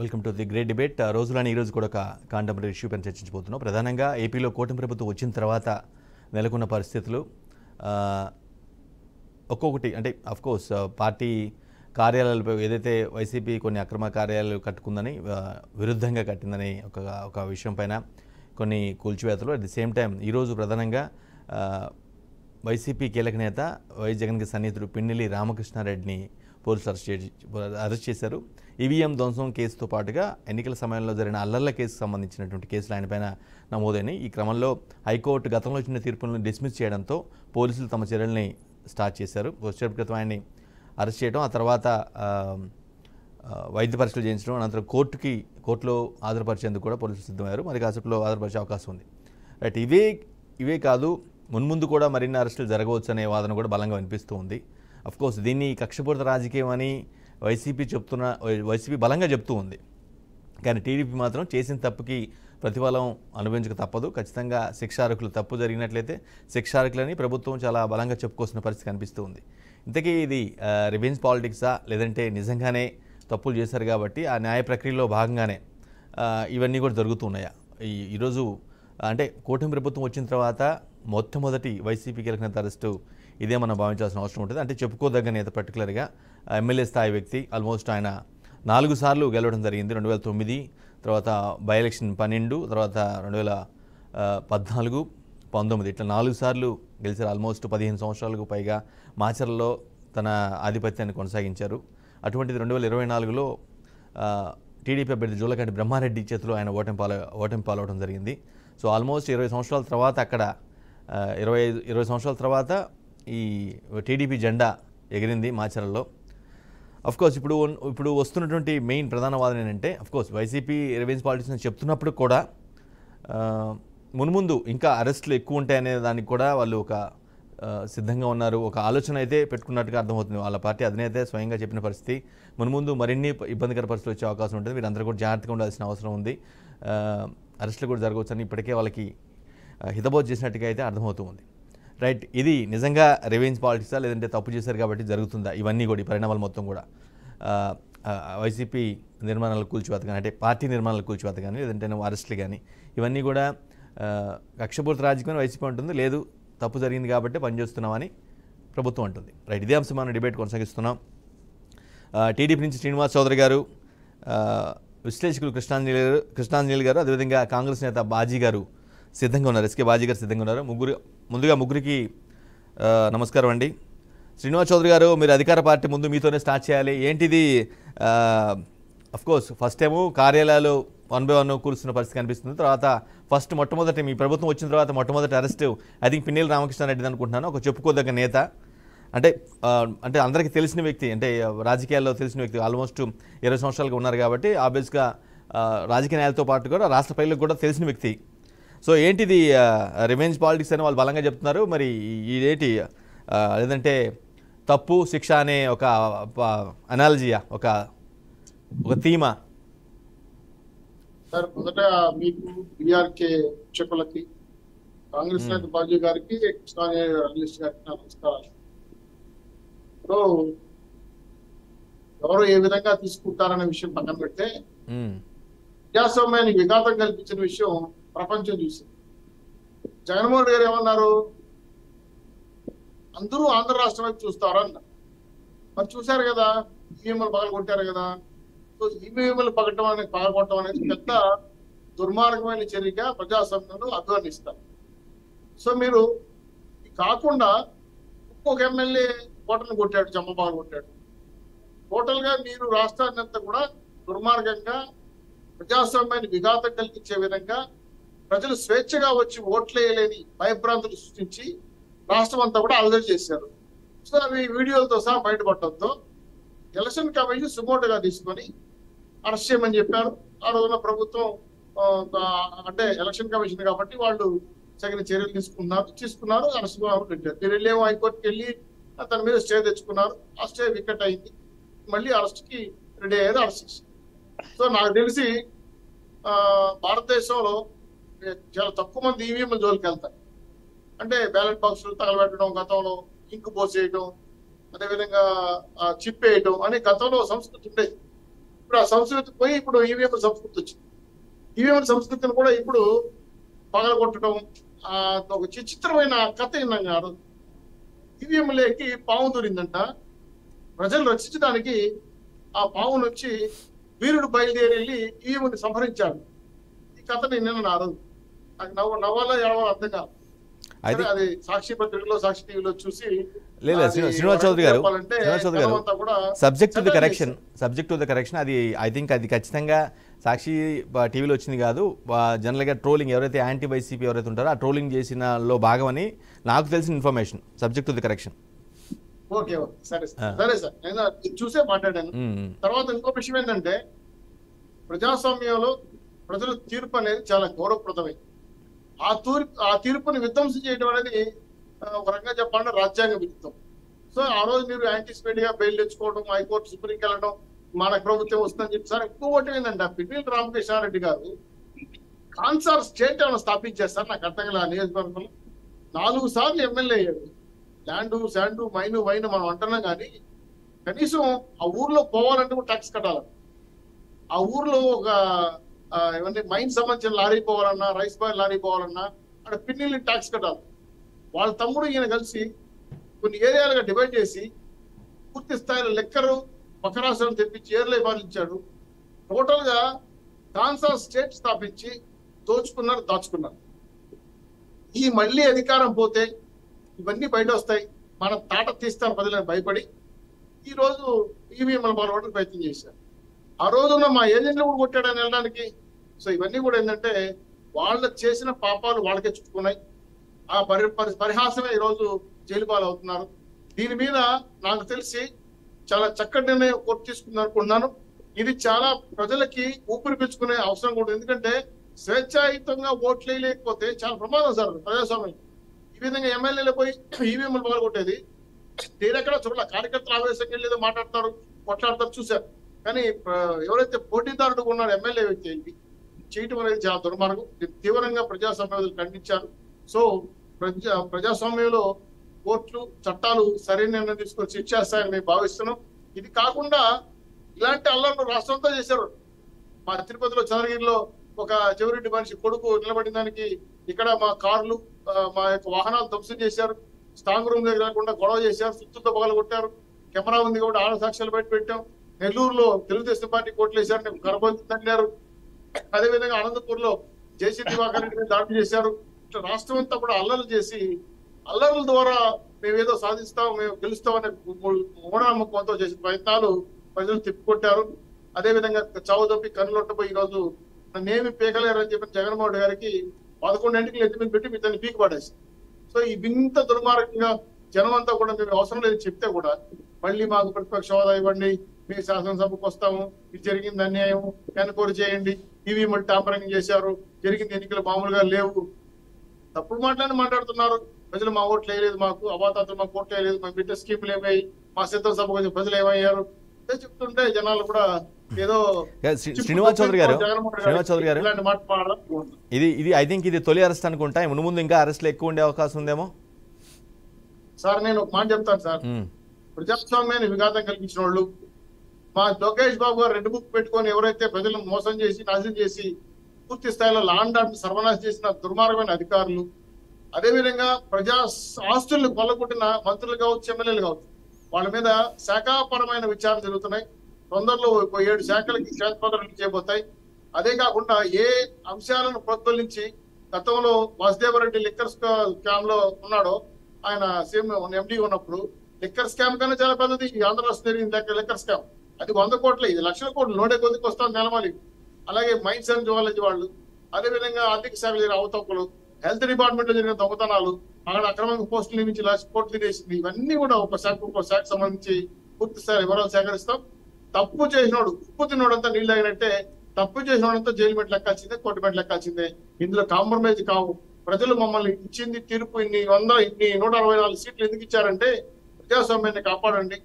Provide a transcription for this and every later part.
Welcome to the great debate. రోజులని ఈరోజు కూడా ఒక కాంటెంపరీ ఇష్యూ పైన చర్చించబోతున్నాం. ప్రధానంగా ఏపీలో కూటమి ప్రభుత్వం వచ్చిన తర్వాత నెలకొన్న పరిస్థితులు ఒక్కొక్కటి అంటే అఫ్కోర్స్ పార్టీ కార్యాలయాలపై ఏదైతే వైసీపీ కొన్ని అక్రమ కార్యాలయాలు కట్టుకుందని విరుద్ధంగా కట్టిందని ఒక విషయం పైన కొన్ని కూల్చివేతలు. అట్ ది సేమ్ టైం ఈరోజు ప్రధానంగా వైసీపీ కీలక నేత వైఎస్ జగన్కి సన్నిహితుడు పిన్నెల్లి రామకృష్ణారెడ్డిని పోలీసులు అరెస్ట్ చేశారు. ఈవీఎం ధ్వంసం కేసుతో పాటుగా ఎన్నికల సమయంలో జరిగిన అల్లర్ల కేసుకు సంబంధించినటువంటి కేసులు ఆయన పైన నమోదైనాయి. ఈ క్రమంలో హైకోర్టు గతంలో ఇచ్చిన తీర్పులను డిస్మిస్ చేయడంతో పోలీసులు తమ చర్యల్ని స్టార్ట్ చేశారు. వచ్చేపు క్రితం ఆయన్ని అరెస్ట్ చేయడం, ఆ తర్వాత వైద్య పరీక్షలు చేయించడం, అనంతరం కోర్టులో హాజరుపరిచేందుకు కూడా పోలీసులు సిద్ధమయ్యారు. మరి కాసేపులో హాజరుపరిచే అవకాశం ఉంది. రైట్, ఇవే కాదు, మున్ముందు కూడా మరిన్ని అరెస్టులు జరగవచ్చు అనే వాదన కూడా బలంగా వినిపిస్తూ ఉంది. అఫ్కోర్స్ దీన్ని కక్షపూరిత రాజకీయం అని వైసీపీ బలంగా చెప్తూ ఉంది. కానీ టీడీపీ మాత్రం చేసిన తప్పుకి ప్రతిఫలం అనుభవించక తప్పదు. ఖచ్చితంగా శిక్షార్హులు తప్పు జరిగినట్లయితే శిక్షార్హులని ప్రభుత్వం చాలా బలంగా చెప్పుకోవాల్సిన పరిస్థితి కనిపిస్తూ ఉంది. ఇంతకీ ఇది రివెంజ్ పాలిటిక్సా, లేదంటే నిజంగానే తప్పులు చేశారు కాబట్టి ఆ న్యాయ ప్రక్రియలో భాగంగానే ఇవన్నీ కూడా జరుగుతున్నాయా? ఈరోజు అంటే కూటమి ప్రభుత్వం వచ్చిన తర్వాత మొట్టమొదటి వైసీపీ కీలక నేత అరెస్టు ఇదే మనం భావించాల్సిన అవసరం ఉంటుంది. అంటే చెప్పుకోదగ్గ నేత, పర్టికులర్గా ఎమ్మెల్యే స్థాయి వ్యక్తి. ఆల్మోస్ట్ ఆయన 4 సార్లు గెలవడం జరిగింది. 2009, తర్వాత బై ఎలక్షన్ 12, తర్వాత 2014, 19 ఇట్లా 4 సార్లు గెలిచారు. ఆల్మోస్ట్ 15 సంవత్సరాలకు పైగా మాచర్లలో తన ఆధిపత్యాన్ని కొనసాగించారు. అటువంటిది 2024లో టీడీపీ అభ్యర్థి జూలకంటి బ్రహ్మారెడ్డి చేతిలో ఆయన ఓటమి పాలవడం జరిగింది. సో ఆల్మోస్ట్ 20 సంవత్సరాల తర్వాత అక్కడ 20 సంవత్సరాల తర్వాత ఈ టీడీపీ జెండా ఎగిరింది మాచర్లలో. అఫ్కోర్స్ ఇప్పుడు వస్తున్నటువంటి మెయిన్ ప్రధాన వాదన ఏంటంటే, అఫ్కోర్స్ వైసీపీ రివెంజ్ పాలిటిక్స్ అని చెప్తున్నప్పుడు కూడా మున్ముందు ఇంకా అరెస్టులు ఎక్కువ ఉంటాయనే దానికి కూడా వాళ్ళు ఒక సిద్ధంగా ఉన్నారు. ఒక ఆలోచన అయితే పెట్టుకున్నట్టుగా అర్థమవుతుంది. వాళ్ళ పార్టీ అధినేత స్వయంగా చెప్పిన పరిస్థితి, మున్ముందు మరిన్ని ఇబ్బందికర పరిస్థితులు వచ్చే అవకాశం ఉంటుంది. వీరందరూ కూడా జాగ్రత్తగా ఉండాల్సిన అవసరం ఉంది. అరెస్టులు కూడా జరగవచ్చని ఇప్పటికే వాళ్ళకి హితబోధ చేసినట్టుగా అయితే అర్థమవుతూ ఉంది. రైట్, ఇది నిజంగా రివెంజ్ పాలిటిక్సా, లేదంటే తప్పు చేశారు కాబట్టి జరుగుతుందా? ఇవన్నీ కూడా ఈ పరిణామాలు మొత్తం కూడా వైసీపీ నిర్మాణాలు కూల్చివేత కానీ, అంటే పార్టీ నిర్మాణాలు కూల్చివేత కానీ, లేదంటే అరెస్టులు కానీ, ఇవన్నీ కూడా కక్షపూరిత రాజకీయం వైసీపీ ఉంటుంది. లేదు, తప్పు జరిగింది కాబట్టి పనిచేస్తున్నామని ప్రభుత్వం అంటుంది. రైట్, ఇదే అంశం మనం డిబేట్ కొనసాగిస్తున్నాం. టీడీపీ నుంచి శ్రీనివాస్ చౌదరి గారు, విశ్లేషకులు కృష్ణాంజలి గారు, అదేవిధంగా కాంగ్రెస్ నేత బాజీ గారు సిద్ధంగా ఉన్నారు. ఎస్కే బాజీ గారు సిద్ధంగా ఉన్నారు. ముందుగా ముగ్గురికి నమస్కారం అండి. శ్రీనివాస్ చౌదరి గారు, మీరు అధికార పార్టీ ముందు మీతోనే స్టార్ట్ చేయాలి. ఏంటిది? అఫ్కోర్స్ ఫస్ట్ టైము కార్యాలయాలు 1 by 1 కూర్చున్న పరిస్థితి కనిపిస్తుంది. తర్వాత మొట్టమొదటి మీ ప్రభుత్వం వచ్చిన తర్వాత మొట్టమొదటి arrest I think Pinnelli Ramakrishna Reddy అనుకుంటున్నాను. ఒక చెప్పుకోదగ్గ నేత, అంటే అందరికీ తెలిసిన వ్యక్తి, అంటే రాజకీయాల్లో తెలిసిన వ్యక్తి. ఆల్మోస్ట్ 20 సంవత్సరాలుగా ఉన్నారు కాబట్టి ఆబ్వియస్గా రాజకీయ న్యాయాలతో పాటు కూడా రాష్ట్ర ప్రజలకు కూడా తెలిసిన వ్యక్తి. సో ఏంటిది రివెంజ్ పాలిటిక్స్ అని వాళ్ళు బలంగా చెప్తున్నారు. మరి ఇదేంటి, లేదంటే తప్పు శిక్ష అనే ఒక అనాలజీయా, ఒక థీమా? సార్, మొదట మీకు బీఆర్కే ప్రేక్షకులకి, కాంగ్రెస్ నేత బాజీ గారికి, కృష్ణాంజలి గారికి నమస్కారాలు. ఇప్పుడు ఎవరు ఏ విధంగా తీసుకుంటారనే విషయం పక్కన పెడితే, ప్రజాస్వామ్యానికి విఘాతం కల్పించిన విషయం ప్రపంచం చూసింది. జగన్మోహన్ రెడ్డి గారు ఏమన్నారు? అందరూ ఆంధ్ర రాష్ట్రం వైపు చూస్తారు అన్నారు. మరి చూశారు కదా, ఈవీఎంలు పగలు కొట్టారు కదా. సో ఈవీఎంలు పగలగొట్టడం అనేది పెద్ద దుర్మార్గమైన చర్యగా ప్రజాస్వామ్యంలో అభివర్ణిస్తారు. సో మీరు కాకుండా ఇంకొక ఎమ్మెల్యే కోటను కొట్టాడు, జమ్మబాలు కొట్టాడు. టోటల్ గా మీరు రాష్ట్రాన్ని అంతా కూడా దుర్మార్గంగా, ప్రజాస్వామ్యాన్ని విఘాతం కల్పించే విధంగా, ప్రజలు స్వేచ్ఛగా వచ్చి ఓట్లేయలేని భయభ్రాంతులు సృష్టించి రాష్ట్రం అంతా కూడా అల్లరి చేశారు. సో అవి వీడియోలతో సహా బయటపడటంతో ఎలక్షన్ కమిషన్ సుమోటోగా తీసుకొని అరెస్ట్ చేయమని చెప్పారు. ఆ రోజున ప్రభుత్వం అంటే ఎలక్షన్ కమిషన్ కాబట్టి వాళ్ళు తగిన చర్యలు తీసుకున్నారు, అరెస్ట్ పెట్టారు. మీరు వెళ్ళేమో హైకోర్టుకి వెళ్ళి తన మీద స్టే తెచ్చుకున్నారు. ఆ స్టే వికెట్ అయింది. మళ్ళీ అరెస్ట్ కి రెడీ అయ్యారు, అరెస్ట్ చేశారు. సో నాకు తెలిసి భారతదేశంలో చాలా తక్కువ మంది ఈవీఎంల జోలికి వెళ్తారు. అంటే బ్యాలెట్ బాక్సులు తగలబెట్టడం, గతంలో ఇంకు పోసేయడం, అదేవిధంగా చిప్ వేయటం అనే గతంలో సంస్కృతి ఉండేది. ఇప్పుడు ఆ సంస్కృతి పోయి ఇప్పుడు ఈవీఎం సంస్కృతి వచ్చింది. ఈవీఎం సంస్కృతిని కూడా ఇప్పుడు పగలగొట్టడం, ఆ ఒక చిత్రమైన కథ విన్నాం కాదు. ఈవీఎంలోకి పాము దూరిందంట. ప్రజలు రక్షించడానికి ఆ పాము నుంచి వీరుడు బయలుదేరి వెళ్ళి ఈవీఎంని సంహరించాడు. ఈ కథని నిన్న ఆ రోజు నాకు నవ్వాలా ఏడవాలో అర్థం కాదు. అది సాక్షి పత్రికలో, సాక్షి టీవీలో చూసి లేదు శ్రీనివాస్ చౌదరి గారు సబ్జెక్ట్ టు ద కరెక్షన్ అది ఐ థింక్ అది ఖచ్చితంగా సాక్షి టీవీలో వచ్చింది కాదు. జనరల్గా ట్రోలింగ్ ఎవరైతే యాంటీ వైసీపీ ఎవరైతే ఉంటారో ఆ ట్రోలింగ్ చేసినలో భాగమని నాకు తెలిసిన information. Subject to the correction. Okay సరే సరే సార్, నేను చూసే మాట్లాడాను. తర్వాత ఇంకో విషయం ఏంటంటే ప్రజాస్వామ్యంలో ప్రజల తీర్పు అనేది చాలా గౌరవప్రదమే. ఆ తీర్పుని విధ్వంసం చేయడం అనేది ఒక రకంగా చెప్పాలంటే రాజ్యాంగ విరుద్ధం. సో ఆ రోజు మీరు యాంటిసిపేట్ గా బెయిల్ తెచ్చుకోవడం, హైకోర్టు సుప్రీంకి వెళ్ళడం, మన ప్రభుత్వం వస్తుందని చెప్పి సార్ ఇంకోటి ఏంటంటే పిన్నెల్లి రామకృష్ణారెడ్డి గారు కాన్సార్ స్టేట్ ఏమైనా స్థాపించారు సార్? నాకు అర్థం కాదు. నియోజకవర్గంలో 4 సార్లు ఎమ్మెల్యే అయ్యాడు. ల్యాండు, శాండు, వైన్ మనం అంటున్నాం కానీ కనీసం ఆ ఊర్లో పోవాలంటే కూడా ట్యాక్స్ కట్టాలి. ఆ ఊర్లో ఒక ఏమంటే మైన్ సంబంధించిన లారీ పోవాలన్నా, రైస్ బాయ్ లారీ పోవాలన్నా అక్కడ పిన్నెల్లి ట్యాక్స్ కట్టాలి. వాళ్ళ తమ్ముడు ఈయన కలిసి కొన్ని ఏరియాలుగా డివైడ్ చేసి పూర్తి స్థాయిలో లెక్కరు పక్కరాష్ట్రాలు తెప్పించి ఏర్లై పాలించాడు. టోటల్ గా కాన్సార్ స్టేట్ స్థాపించి దోచుకున్నారు, దాచుకున్నారు. ఈ మళ్ళీ అధికారం పోతే ఇవన్నీ బయట వస్తాయి, మన తాట తీస్తారు ప్రజలను భయపడి ఈ రోజు ఈవీఎంలు పాల్గొనడానికి ప్రయత్నం చేశారు. ఆ రోజున మా ఏజెంట్లు కూడా కొట్టాడని వెళ్ళడానికి. సో ఇవన్నీ కూడా ఏంటంటే వాళ్ళు చేసిన పాపాలు వాళ్ళకే చుట్టుకున్నాయి. ఆ పరిహాసమే ఈరోజు జైలు పాలు అవుతున్నారు. దీని మీద నాకు తెలిసి చాలా చక్కటి నిర్ణయం కోర్టు తీసుకుంది అనుకుంటున్నాను. ఇది చాలా ప్రజలకి ఊపిరి పీల్చుకునే అవసరం కూడా. ఎందుకంటే స్వేచ్ఛాయుతంగా ఓట్లు వేయలేకపోతే చాలా ప్రమాదం సార్ ప్రజాస్వామ్యం. ఈ విధంగా ఎమ్మెల్యేలు పోయి ఈవీఎంలు పగలగొట్టేది నేనెక్కడ చూడాల. కార్యకర్తలు ఆవేశంగా వెళ్ళేదో మాట్లాడతారు, కొట్లాడతారు చూశారు. కానీ ఎవరైతే పోటీదారుడు ఉన్నారో ఎమ్మెల్యే వ్యక్తి చేయటం అనేది చాలా దుర్మార్గం. తీవ్రంగా ప్రజాస్వామ్యం ఖండించారు. సో ప్రజాస్వామ్యంలో కోర్టులు, చట్టాలు సరైన నిర్ణయం తీసుకొని శిక్షేస్తాయని మేము భావిస్తున్నాం. ఇది కాకుండా ఇలాంటి అల్లర్లు రాష్ట్రంతో చేశారు. మా తిరుపతిలో, చంద్రగిరిలో ఒక చెవిరెడ్డి మనిషి కొడుకు నిలబడిన దానికి ఇక్కడ మా కార్లు, మా యొక్క వాహనాలు ధ్వంసం చేశారు. స్ట్రాంగ్ రూమ్ దగ్గర లేకుండా గొడవ చేశారు, సుత్తులతో పగలు కొట్టారు. కెమెరా ఉంది కూడా 6 సాక్ష్యాలు బయట పెట్టాం. నెల్లూరులో తెలుగుదేశం పార్టీ కోట్లు వేశారు, గర్భవతి తన్నారు. అదేవిధంగా అనంతపూర్ లో జేసీ దివాకర్ రెడ్డిని దాడి చేశారు. ఇట్లా రాష్ట్రం అంతా కూడా అల్లర్లు చేసి అల్లర్ల ద్వారా మేమేదో సాధిస్తాం, మేము గెలుస్తామనే మూఢనమ్మకంతో చేసిన ప్రయత్నాలు ప్రజలు తిప్పికొట్టారు. అదేవిధంగా చావుదప్పి కన్నులొట్టపోయి ఈరోజు నన్నేమి పీకలేరని చెప్పిన జగన్మోహన్ రెడ్డి గారికి 11 గంటలకు ఎత్తి మీద పెట్టి మీ దాన్ని పీకి పడేసి. సో ఈ వింత దుర్మార్గంగా జనం అంతా కూడా మేము అవసరం లేదు చెప్తే కూడా మళ్ళీ మాకు ప్రతిపక్ష హోదా ఇవ్వండి, మీ శాసనసభకు వస్తాము, ఇది జరిగింది అన్యాయం, ఎన్క్వైరీ చేయండి, ఈవీఎంలు టాంపరింగ్ చేశారు, జరిగింది ఎన్నికలు మామూలుగా లేవు, తప్పుడు మాట్లాడుతున్నారు. ప్రజలు మా ఓట్లు వేయలేదు, మాకు అవాతాతలు మాకు ఓట్లు వేయలేదు, మా బిడ్డ స్కీములు ఏమయ్యాయి, మా శాసనసభకు ప్రజలు ఏమయ్యారు చెప్తుంటే జనాలు కూడా ఏదో. శ్రీనివాస్ చౌదరి గారు ఇలాంటి మాట ఇది ఐ థింక్ ఇది తొలి అరెస్ట్ అనుకుంటా. ముందు ఇంకా అరెస్ట్లు ఎక్కువ ఉండే అవకాశం ఉందేమో సార్. నేను ఒక మాట చెప్తాను సార్. ప్రజాస్వామ్యాన్ని విఘాతం కల్పించిన వాళ్ళు మా లోకేష్ బాబు గారు రెడ్ బుక్ పెట్టుకొని ఎవరైతే ప్రజలను మోసం చేసి, నాశనం చేసి, పూర్తి స్థాయిలో లాండ్ ఆర్డర్ సర్వనాశం చేసిన దుర్మార్గమైన అధికారులు, అదేవిధంగా ప్రజా ఆస్తులను కొల్లగొట్టిన మంత్రులు కావచ్చు, ఎమ్మెల్యేలు కావచ్చు, వాళ్ళ మీద శాఖాపరమైన విచారణ జరుగుతున్నాయి. తొందరలో 7 శాఖలకి శ్వేతపత్రాలు చేయబోతాయి. అదే కాకుండా ఏ అంశాలను ప్రోత్సహించి గతంలో వాసుదేవరెడ్డి లిక్కర్ స్కామ్ లో ఉన్నాడో, ఆయన సీఎం ఎండీ ఉన్నప్పుడు లిక్కర్ స్కామ్ కన్నా చాలా పెద్దది ఈ ఆంధ్ర రాష్ట్రం జరిగింది లిక్కర్ స్కామ్. అది 100 కోట్ల, ఇది లక్షల కోట్లు, నోడే కొద్దికి వస్తాం నెలమాలి. అలాగే మైన్స్ అండ్ జువాలజీ వాళ్ళు, అదేవిధంగా ఆర్థిక శాఖ జరిగిన అవతవకలు, హెల్త్ డిపార్ట్మెంట్ లో జరిగిన దొంగతనాలు, అక్కడ అక్రమంగా పోస్టులు నియమించి కోర్టు తినేసింది. ఇవన్నీ కూడా ఒక శాఖ సంబంధించి పూర్తి స్థాయి వివరాలు సేకరిస్తాం. తప్పు చేసినోడు, ఉప్పు తిన్నోడంతా నీళ్ళు అయినట్టే, తప్పు చేసినోడంతా జైలు మెట్లు ఎక్కాల్సిందే, కోర్టు మెట్లు ఎక్కాల్సిందే. ఇందులో కాంప్రమైజ్ కావు. ప్రజలు మమ్మల్ని ఇచ్చింది తీర్పు ఇన్ని 164 సీట్లు ఎందుకు ఇచ్చారంటే ప్రజాస్వామ్యాన్ని కాపాడండి,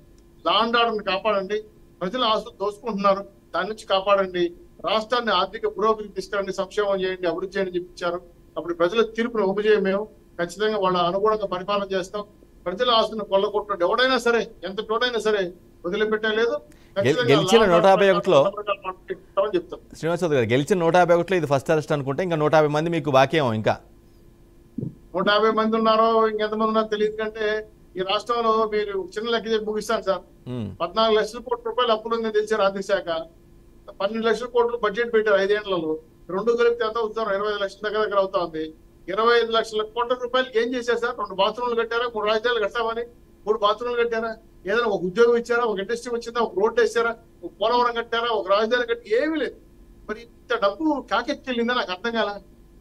లా అండ్ ఆర్డర్ని కాపాడండి, ప్రజల ఆస్తులు దోసుకుంటున్నారు దాని నుంచి కాపాడండి, రాష్ట్రాన్ని ఆర్థిక పురోగతి తీసుకురండి, సంక్షేమం చేయండి, అభివృద్ధి చేయండి చెప్పారు. అప్పుడు ప్రజల తీర్పును ఉపజయం మేము ఖచ్చితంగా వాళ్ళ అనుగుణంగా పరిపాలన చేస్తాం. ప్రజల ఆస్తులను కొల్లగొట్టినట్టు ఎవడైనా సరే, ఎంత తోడైనా సరే వదిలిపెట్టలేదు. గెలిచిన 151లో చెప్తాను. శ్రీనివాస్ చౌదరి గారు గెలిచిన 151లో ఇది ఫస్ట్ అరెస్ట్ అనుకుంటే ఇంకా 150 మంది మీకు బాకీ ఏమో ఇంకా 150 మంది ఉన్నారో ఇంకెంతమంది ఉన్నారో తెలియదు కంటే ఈ రాష్ట్రంలో మీరు చిన్న లెక్క చెప్పి ముగిస్తాను సార్. 14 లక్షల కోట్ల రూపాయలు అప్పులు ఉంది తెలిసారు ఆర్థిక శాఖ. 12 లక్షల కోట్లు బడ్జెట్ పెట్టారు 5 ఏళ్లలో. రెండు కలిపితే ఎంత అవుతారు? 25 లక్షల దగ్గర అవుతా ఉంది. 25 లక్షల కోట్ల రూపాయలు ఏం చేశారు సార్? 2 బాత్రూమ్లు కట్టారా? 3 రాజధానులు కట్టామని 3 బాత్రూమ్లు కట్టారా? ఏదైనా ఒక ఉద్యోగం ఇచ్చారా? ఒక ఇండస్ట్రీ వచ్చిందా? ఒక రోడ్డు వేసారా? ఒక పోలవరం కట్టారా? ఒక రాజధాని కట్టి ఏమీ లేదు. మరి ఇంత డబ్బు కాకెత్తికెళ్ళిందా నాకు అర్థం కాల.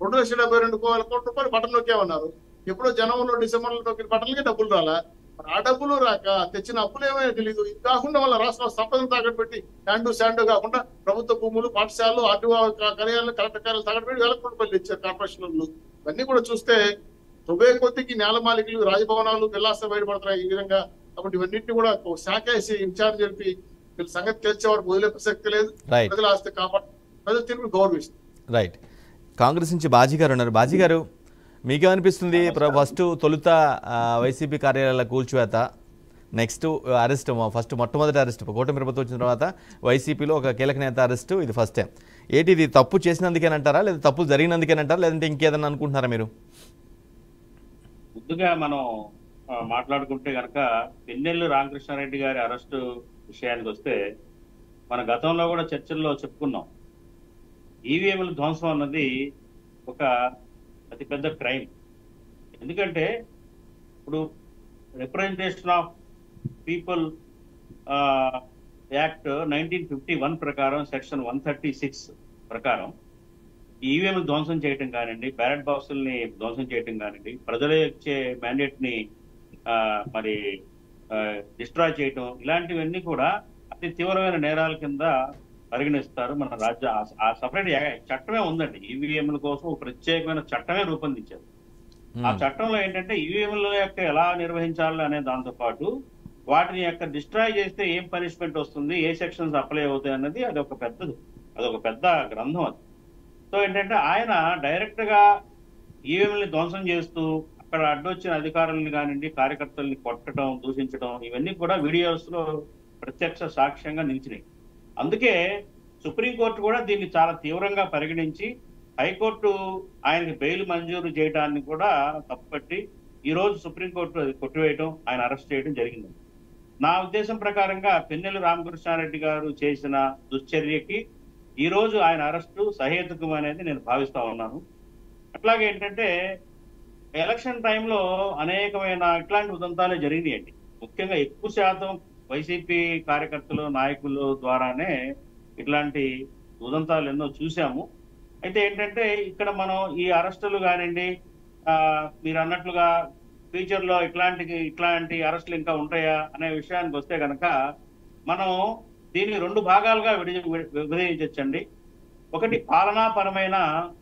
2,72,000 కోట్ల రూపాయలు బటన్ నొక్కేమన్నారు. ఎప్పుడో జనవరిలో డిసెంబర్లో నొక్కిన బటన్లకి డబ్బులు రాలా. మరి ఆ డబ్బులు రాక తెచ్చిన అప్పులు ఏమైనా తెలియదు. ఇది కాకుండా వాళ్ళ రాష్ట్రంలో సంపదను తాకట్టు పెట్టి శాండో కాకుండా ప్రభుత్వ భూములు, పాఠశాలలు, ఆర్టీఓ కార్యాలయాలు, కలెక్టర్ కార్యాలయాలు తాకట్టు పెట్టి 1,000 కోట్ల రూపాయలు ఇచ్చారు కార్పొరేషన్లు. ఇవన్నీ కూడా చూస్తే తొంభై కొద్దికి నేల మాలికలు, రాజభవనాలు, విల్లాసం బయటపడుతున్నాయి ఈ విధంగా. కాబట్టి ఇవన్నింటినీ కూడా శాఖ వేసి ఇన్ఛార్జ్ జరిపి వీళ్ళ సంగతి తెలిసే వరకు వదిలే ప్రసక్తి లేదు. ప్రజల ఆస్తి కాపాడు, ప్రజల తీర్పు గౌరవిస్తుంది. రైట్. కాంగ్రెస్ నుంచి బాజీ గారు ఉన్నారు. బాజీ గారు, మీకేమనిపిస్తుంది? ఫస్ట్ తొలుత వైసీపీ కార్యాలయాల కూల్చివేత, నెక్స్ట్ అరెస్ట్, ఫస్ట్ మొట్టమొదటి అరెస్ట్ కూటమి ప్రభుత్వం వచ్చిన తర్వాత వైసీపీలో ఒక కీలక నేత అరెస్ట్, ఇది ఫస్ట్ టైం. ఏంటి ఇది తప్పు చేసినందుకేనంటారా, లేదా తప్పు జరిగినందుకేనంటారా, లేదంటే ఇంకేదన్నా అనుకుంటున్నారా మీరు? ముందుగా మనం మాట్లాడుకుంటే కనుక పిన్నెల్లి రామకృష్ణారెడ్డి గారి అరెస్టు విషయానికి వస్తే మన గతంలో కూడా చర్చల్లో చెప్పుకున్నాం. ఈవీఎంల ధ్వంసం అన్నది ఒక అతిపెద్ద క్రైమ్. ఎందుకంటే ఇప్పుడు రిప్రజెంటేషన్ ఆఫ్ పీపుల్ యాక్ట్ 1951 ప్రకారం సెక్షన్ 136 ప్రకారం ఈవీఎంలు ధ్వంసం చేయటం కానివ్వండి, బ్యాలెట్ బాక్సుల్ని ధ్వంసం చేయటం కానివ్వండి, ప్రజలు ఇచ్చే మ్యాండేట్ ని మరి డిస్ట్రాయ్ చేయటం, ఇలాంటివన్నీ కూడా అతి తీవ్రమైన నేరాల కింద పరిగణిస్తారు. మన రాజ్య ఆ సపరేట్ చట్టమే ఉందండి. ఈవీఎంల కోసం ఒక ప్రత్యేకమైన చట్టమే రూపొందించారు. ఆ చట్టంలో ఏంటంటే ఈవీఎంల యొక్క ఎలా నిర్వహించాలి అనే దాంతో పాటు వాటిని యొక్క డిస్ట్రాయ్ చేస్తే ఏం పనిష్మెంట్ వస్తుంది, ఏ సెక్షన్స్ అప్లై అవుతాయి అన్నది అదొక పెద్ద గ్రంథం అది. సో ఏంటంటే ఆయన డైరెక్ట్ గా ఈవీఎంని ధ్వంసం చేస్తూ అక్కడ అడ్డొచ్చిన అధికారులను కానివ్వండి, కార్యకర్తల్ని కొట్టడం, దూషించడం, ఇవన్నీ కూడా వీడియోస్ లో ప్రత్యక్ష సాక్ష్యంగా నిలిచినాయి. అందుకే సుప్రీంకోర్టు కూడా దీన్ని చాలా తీవ్రంగా పరిగణించి హైకోర్టు ఆయనకి బెయిల్ మంజూరు చేయడాన్ని కూడా తప్పుపట్టి ఈ రోజు సుప్రీంకోర్టు అది కొట్టివేయడం, ఆయన అరెస్ట్ చేయడం జరిగింది. నా ఉద్దేశం ప్రకారంగా పిన్నెల్లి రామకృష్ణారెడ్డి గారు చేసిన దుశ్చర్యకి ఈ రోజు ఆయన అరెస్టు సహేతుకం అనేది నేను భావిస్తా ఉన్నాను. అట్లాగే ఏంటంటే ఎలక్షన్ టైంలో అనేకమైన ఇట్లాంటి ఉదంతాలే జరిగినాయండి. ముఖ్యంగా ఎక్కువ శాతం వైసీపీ కార్యకర్తలు, నాయకుల ద్వారానే ఇట్లాంటి ఉదంతాలు ఎన్నో చూసాము. అయితే ఏంటంటే ఇక్కడ మనం ఈ అరెస్టులు కానివ్వండి, మీరు అన్నట్లుగా ఫ్యూచర్ లో ఇట్లాంటి అరెస్టులు ఇంకా ఉంటాయా అనే విషయానికి వస్తే కనుక మనం దీన్ని 2 భాగాలుగా విభజించండి. ఒకటి పాలనాపరమైన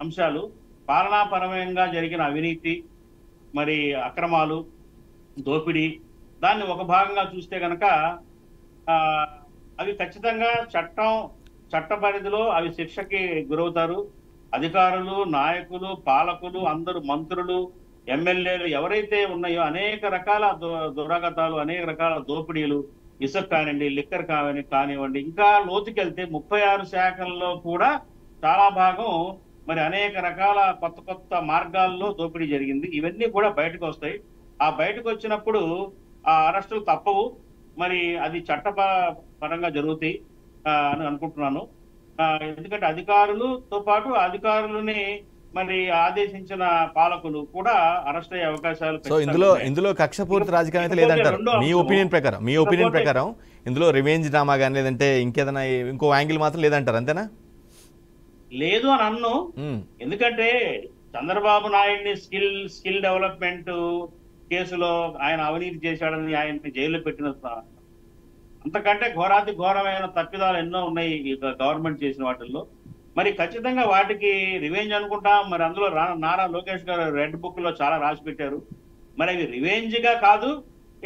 అంశాలు, పాలనాపరమంగా జరిగిన అవినీతి, మరి అక్రమాలు, దోపిడీ, దాన్ని ఒక భాగంగా చూస్తే కనుక అవి ఖచ్చితంగా చట్ట పరిధిలో అవి శిక్షకి గురవుతారు. అధికారులు, నాయకులు, పాలకులు, అందరూ మంత్రులు, ఎమ్మెల్యేలు ఎవరైతే ఉన్నాయో అనేక రకాల దురాగతాలు, అనేక రకాల దోపిడీలు, ఇసుక కానివ్వండి, లిక్కర్ కానివ్వండి, ఇంకా లోతుకెళ్తే 36 శాఖల్లో కూడా చాలా భాగం మరి అనేక రకాల కొత్త మార్గాల్లో దోపిడీ జరిగింది. ఇవన్నీ కూడా బయటకు వస్తాయి. ఆ బయటకు వచ్చినప్పుడు ఆ అరెస్టులు తప్పవు. మరి అది చట్టపరంగా జరుగుతాయి అని అనుకుంటున్నాను. ఎందుకంటే అధికారులతో పాటు అధికారులని మరి ఆదేశించిన పాలకులు కూడా అరెస్ట్ అయ్యే అవకాశాలు. సో ఇందులో కక్షపూరిత రాజకీయం అయితే లేదంటారు మీ ఒపీనియన్ ప్రకారం? ఇందులో రివెంజ్ డ్రామా కానీ లేదంటే ఇంకేదైనా ఇంకో యాంగిల్ మాత్రం లేదంటారు, అంతేనా? లేదు అని అన్ను. ఎందుకంటే చంద్రబాబు నాయుడిని స్కిల్ డెవలప్మెంట్ కేసులో ఆయన అవినీతి చేశాడని ఆయన్ని జైల్లో పెట్టిన అంతకంటే ఘోరమైన తప్పిదాలు ఎన్నో ఉన్నాయి ఈ గవర్నమెంట్ చేసిన వాటిల్లో. మరి ఖచ్చితంగా వాటికి రివెంజ్ అనుకుంటా. మరి అందులో నారా లోకేష్ గారు రెడ్ బుక్ లో చాలా రాసి పెట్టారు. మరి అవి రివెంజ్ గా కాదు.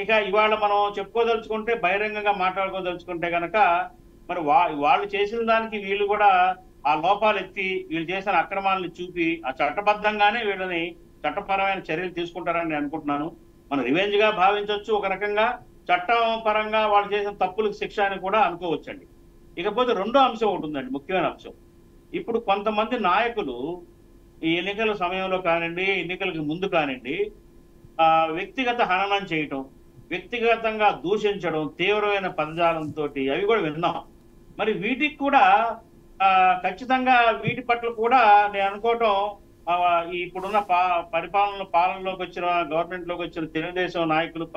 ఇక ఇవాళ మనం చెప్పుకోదలుచుకుంటే, బహిరంగంగా మాట్లాడుకోదలుచుకుంటే కనుక మరి వాళ్ళు చేసిన దానికి వీళ్ళు కూడా ఆ లోపాలు ఎత్తి వీళ్ళు చేసిన అక్రమాలను చూపి ఆ చట్టబద్ధంగానే వీళ్ళని చట్టపరమైన చర్యలు తీసుకుంటారని నేను అనుకుంటున్నాను. మనం రివెంజ్ గా భావించవచ్చు ఒక రకంగా, చట్టం పరంగా వాళ్ళు చేసిన తప్పులకు శిక్ష అని కూడా అనుకోవచ్చండి. ఇకపోతే రెండో అంశం ఒకటి ఉందండి, ముఖ్యమైన అంశం. ఇప్పుడు కొంతమంది నాయకులు ఈ ఎన్నికల సమయంలో కానివ్వండి, ఎన్నికలకు ముందు కానివ్వండి, వ్యక్తిగత హననం చేయటం, వ్యక్తిగతంగా దూషించడం, తీవ్రమైన పదజాలంతో అవి కూడా విన్నాం. మరి వీటికి కూడా ఖచ్చితంగా వీటి పట్ల కూడా నేను అనుకోవటం ఇప్పుడున్న పాలనలోకి వచ్చిన గవర్నమెంట్లోకి వచ్చిన తెలుగుదేశం నాయకులు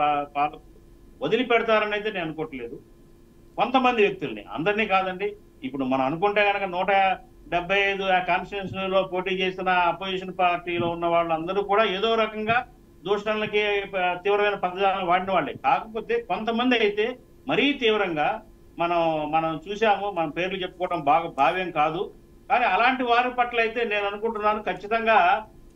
వదిలిపెడతారని అయితే నేను అనుకోవట్లేదు. కొంతమంది వ్యక్తుల్ని, అందరినీ కాదండి. ఇప్పుడు మనం అనుకుంటే కనుక 175 కాన్స్టిట్యూన్సీలో పోటీ చేసిన అపోజిషన్ పార్టీలో ఉన్న వాళ్ళందరూ కూడా ఏదో రకంగా దూషణలకి తీవ్రమైన పదజాలను వాడిన వాళ్ళే. కాకపోతే కొంతమంది అయితే మరీ తీవ్రంగా మనం చూసాము. మన పేర్లు చెప్పుకోవడం భావ్యం కాదు. కానీ అలాంటి వారి పట్ల అయితే నేను అనుకుంటున్నాను ఖచ్చితంగా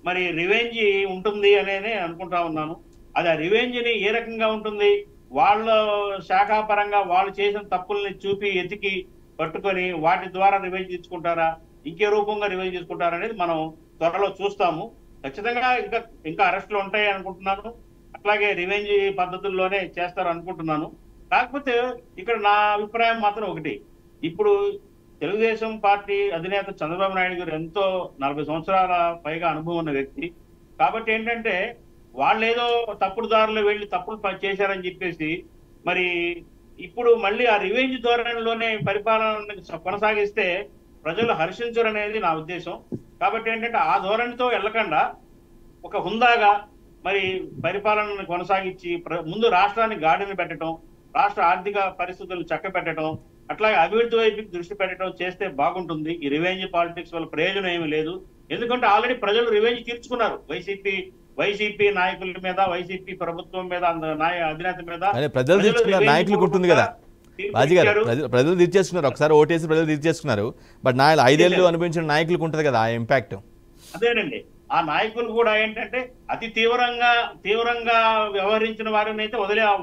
మరి రివెంజ్ ఉంటుంది అనే అనుకుంటా ఉన్నాను. అది ఆ రివెంజ్ని ఏ రకంగా ఉంటుంది, వాళ్ళ శాఖాపరంగా వాళ్ళు చేసిన తప్పుల్ని చూపి ఎతికి పట్టుకొని వాటి ద్వారా రివెంజ్ తీసుకుంటారా, ఇంకే రూపంగా రివెంజ్ తీసుకుంటారా అనేది మనం త్వరలో చూస్తాము. ఖచ్చితంగా ఇంకా అరెస్టులు ఉంటాయి అనుకుంటున్నాను. అట్లాగే రివెంజ్ పద్ధతుల్లోనే చేస్తారు అనుకుంటున్నాను. కాకపోతే ఇక్కడ నా అభిప్రాయం మాత్రం ఒకటి, ఇప్పుడు తెలుగుదేశం పార్టీ అధినేత చంద్రబాబు నాయుడు గారు ఎంతో 40 సంవత్సరాల పైగా అనుభవం ఉన్న వ్యక్తి. కాబట్టి ఏంటంటే వాళ్ళు ఏదో తప్పుడు దారిలో వెళ్ళి తప్పులు చేశారని చెప్పేసి మరి ఇప్పుడు మళ్ళీ ఆ రివెంజ్ ధోరణిలోనే పరిపాలన కొనసాగిస్తే ప్రజలు హర్షించరు అనేది నా ఉద్దేశం. కాబట్టి ఏంటంటే ఆ ధోరణితో వెళ్ళకుండా ఒక హుందాగా మరి పరిపాలనను కొనసాగించి ముందు రాష్ట్రాన్ని గాడిని పెట్టడం, రాష్ట్ర ఆర్థిక పరిస్థితులు చక్కబెట్టడం, అట్లాగే అభివృద్ధి వైపు దృష్టి పెట్టడం చేస్తే బాగుంటుంది. ఈ రివెంజ్ పాలిటిక్స్ వల్ల ప్రయోజనం ఏమీ లేదు. ఎందుకంటే ఆల్రెడీ ప్రజలు రివెంజ్ తీర్చుకున్నారు వైసీపీ నాయకుల మీద, వైసీపీ ప్రభుత్వం మీద, అధినేత మీద. ప్రజలు తీర్చుకున్నారు, నాయకులకు ఉంటుంది కదా బాజీ గారు. ప్రజలు తీర్చేసుకున్నారు, ఒకసారి ఓటేసి ప్రజలు తీర్చేసుకున్నారు. బట్ 5 ఏళ్ళు అనుభవించిన నాయకులకు ఉంటుంది కదా ఆ ఇంపాక్ట్. అదేనండి, ఆ నాయకులు కూడా ఏంటంటే అతి తీవ్రంగా వ్యవహరించిన వారిని అయితే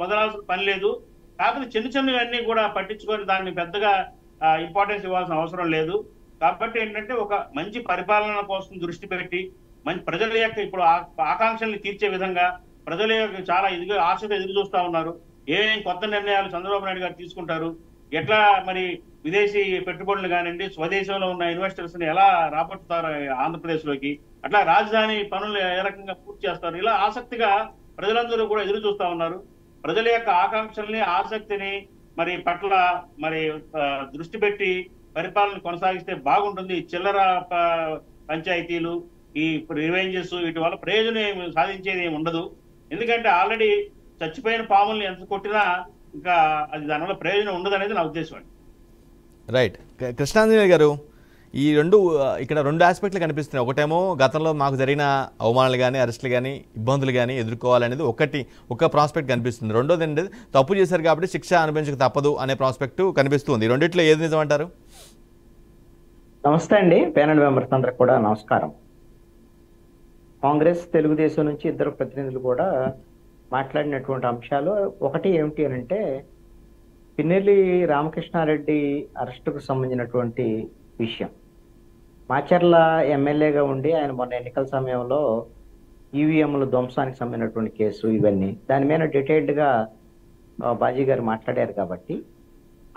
వదలాల్సిన పని లేదు. కాకపోతే చిన్నవన్నీ కూడా పట్టించుకొని దాన్ని పెద్దగా ఇంపార్టెన్స్ ఇవ్వాల్సిన అవసరం లేదు. కాబట్టి ఏంటంటే ఒక మంచి పరిపాలన కోసం దృష్టి పెట్టి మంచి ప్రజల యొక్క ఇప్పుడు ఆకాంక్షల్ని తీర్చే విధంగా ప్రజల యొక్క చాలా ఆశగా ఎదురు చూస్తా ఉన్నారు. ఏమేం కొత్త నిర్ణయాలు చంద్రబాబు నాయుడు గారు తీసుకుంటారు, ఎట్లా మరి విదేశీ పెట్టుబడులు కానివ్వండి, స్వదేశంలో ఉన్న ఇన్వెస్టర్స్ ని ఎలా రాబట్టుతారు ఆంధ్రప్రదేశ్ లోకి, అట్లా రాజధాని పనులు ఏ రకంగా పూర్తి చేస్తారు, ఇలా ఆసక్తిగా ప్రజలందరూ కూడా ఎదురు చూస్తా ఉన్నారు. ప్రజల యొక్క ఆకాంక్షల్ని, ఆసక్తిని మరి పట్ల మరి దృష్టి పెట్టి పరిపాలన కొనసాగిస్తే బాగుంటుంది. చిల్లర పంచాయతీలు, ఈ రివెంజెస్ వీటి వల్ల ప్రయోజనం సాధించేది ఏమి ఉండదు. ఎందుకంటే ఆల్రెడీ చచ్చిపోయిన పాముల్ని ఎంత కొట్టినా ఇంకా అది దానివల్ల ప్రయోజనం ఉండదు అనేది నా ఉద్దేశం అండి. రైట్. కృష్ణాంజనేయ గారు, ఈ ఇక్కడ రెండు ఆస్పెక్ట్లు కనిపిస్తున్నాయి. ఒకటేమో గతంలో మాకు జరిగిన అవమానాలు కానీ, అరెస్టులు కానీ, ఇబ్బందులు కానీ ఎదుర్కోవాలనేది ఒక ప్రాస్పెక్ట్ కనిపిస్తుంది. రెండోది ఏంటంటే తప్పు చేశారు కాబట్టి శిక్ష అనుభవించక తప్పదు అనే ప్రాస్పెక్ట్ కనిపిస్తుంది. రెండిట్లో ఏది నిజం అంటారు? నమస్తే అండి, ప్యానెల్ మెంబర్స్ అందరికి కూడా నమస్కారం. కాంగ్రెస్, తెలుగుదేశం నుంచి ఇద్దరు ప్రతినిధులు కూడా మాట్లాడినటువంటి అంశాలు ఒకటి ఏమిటి అని అంటే, పిన్నెల్లి రామకృష్ణారెడ్డి అరెస్టుకు సంబంధించినటువంటి విషయం. మాచర్ల ఎమ్మెల్యేగా ఉండి ఆయన మొన్న ఎన్నికల సమయంలో ఈవీఎంల ధ్వంసానికి సంబంధించినటువంటి కేసు, ఇవన్నీ దాని మీద డీటెయిల్డ్గా బాజీ గారు మాట్లాడారు. కాబట్టి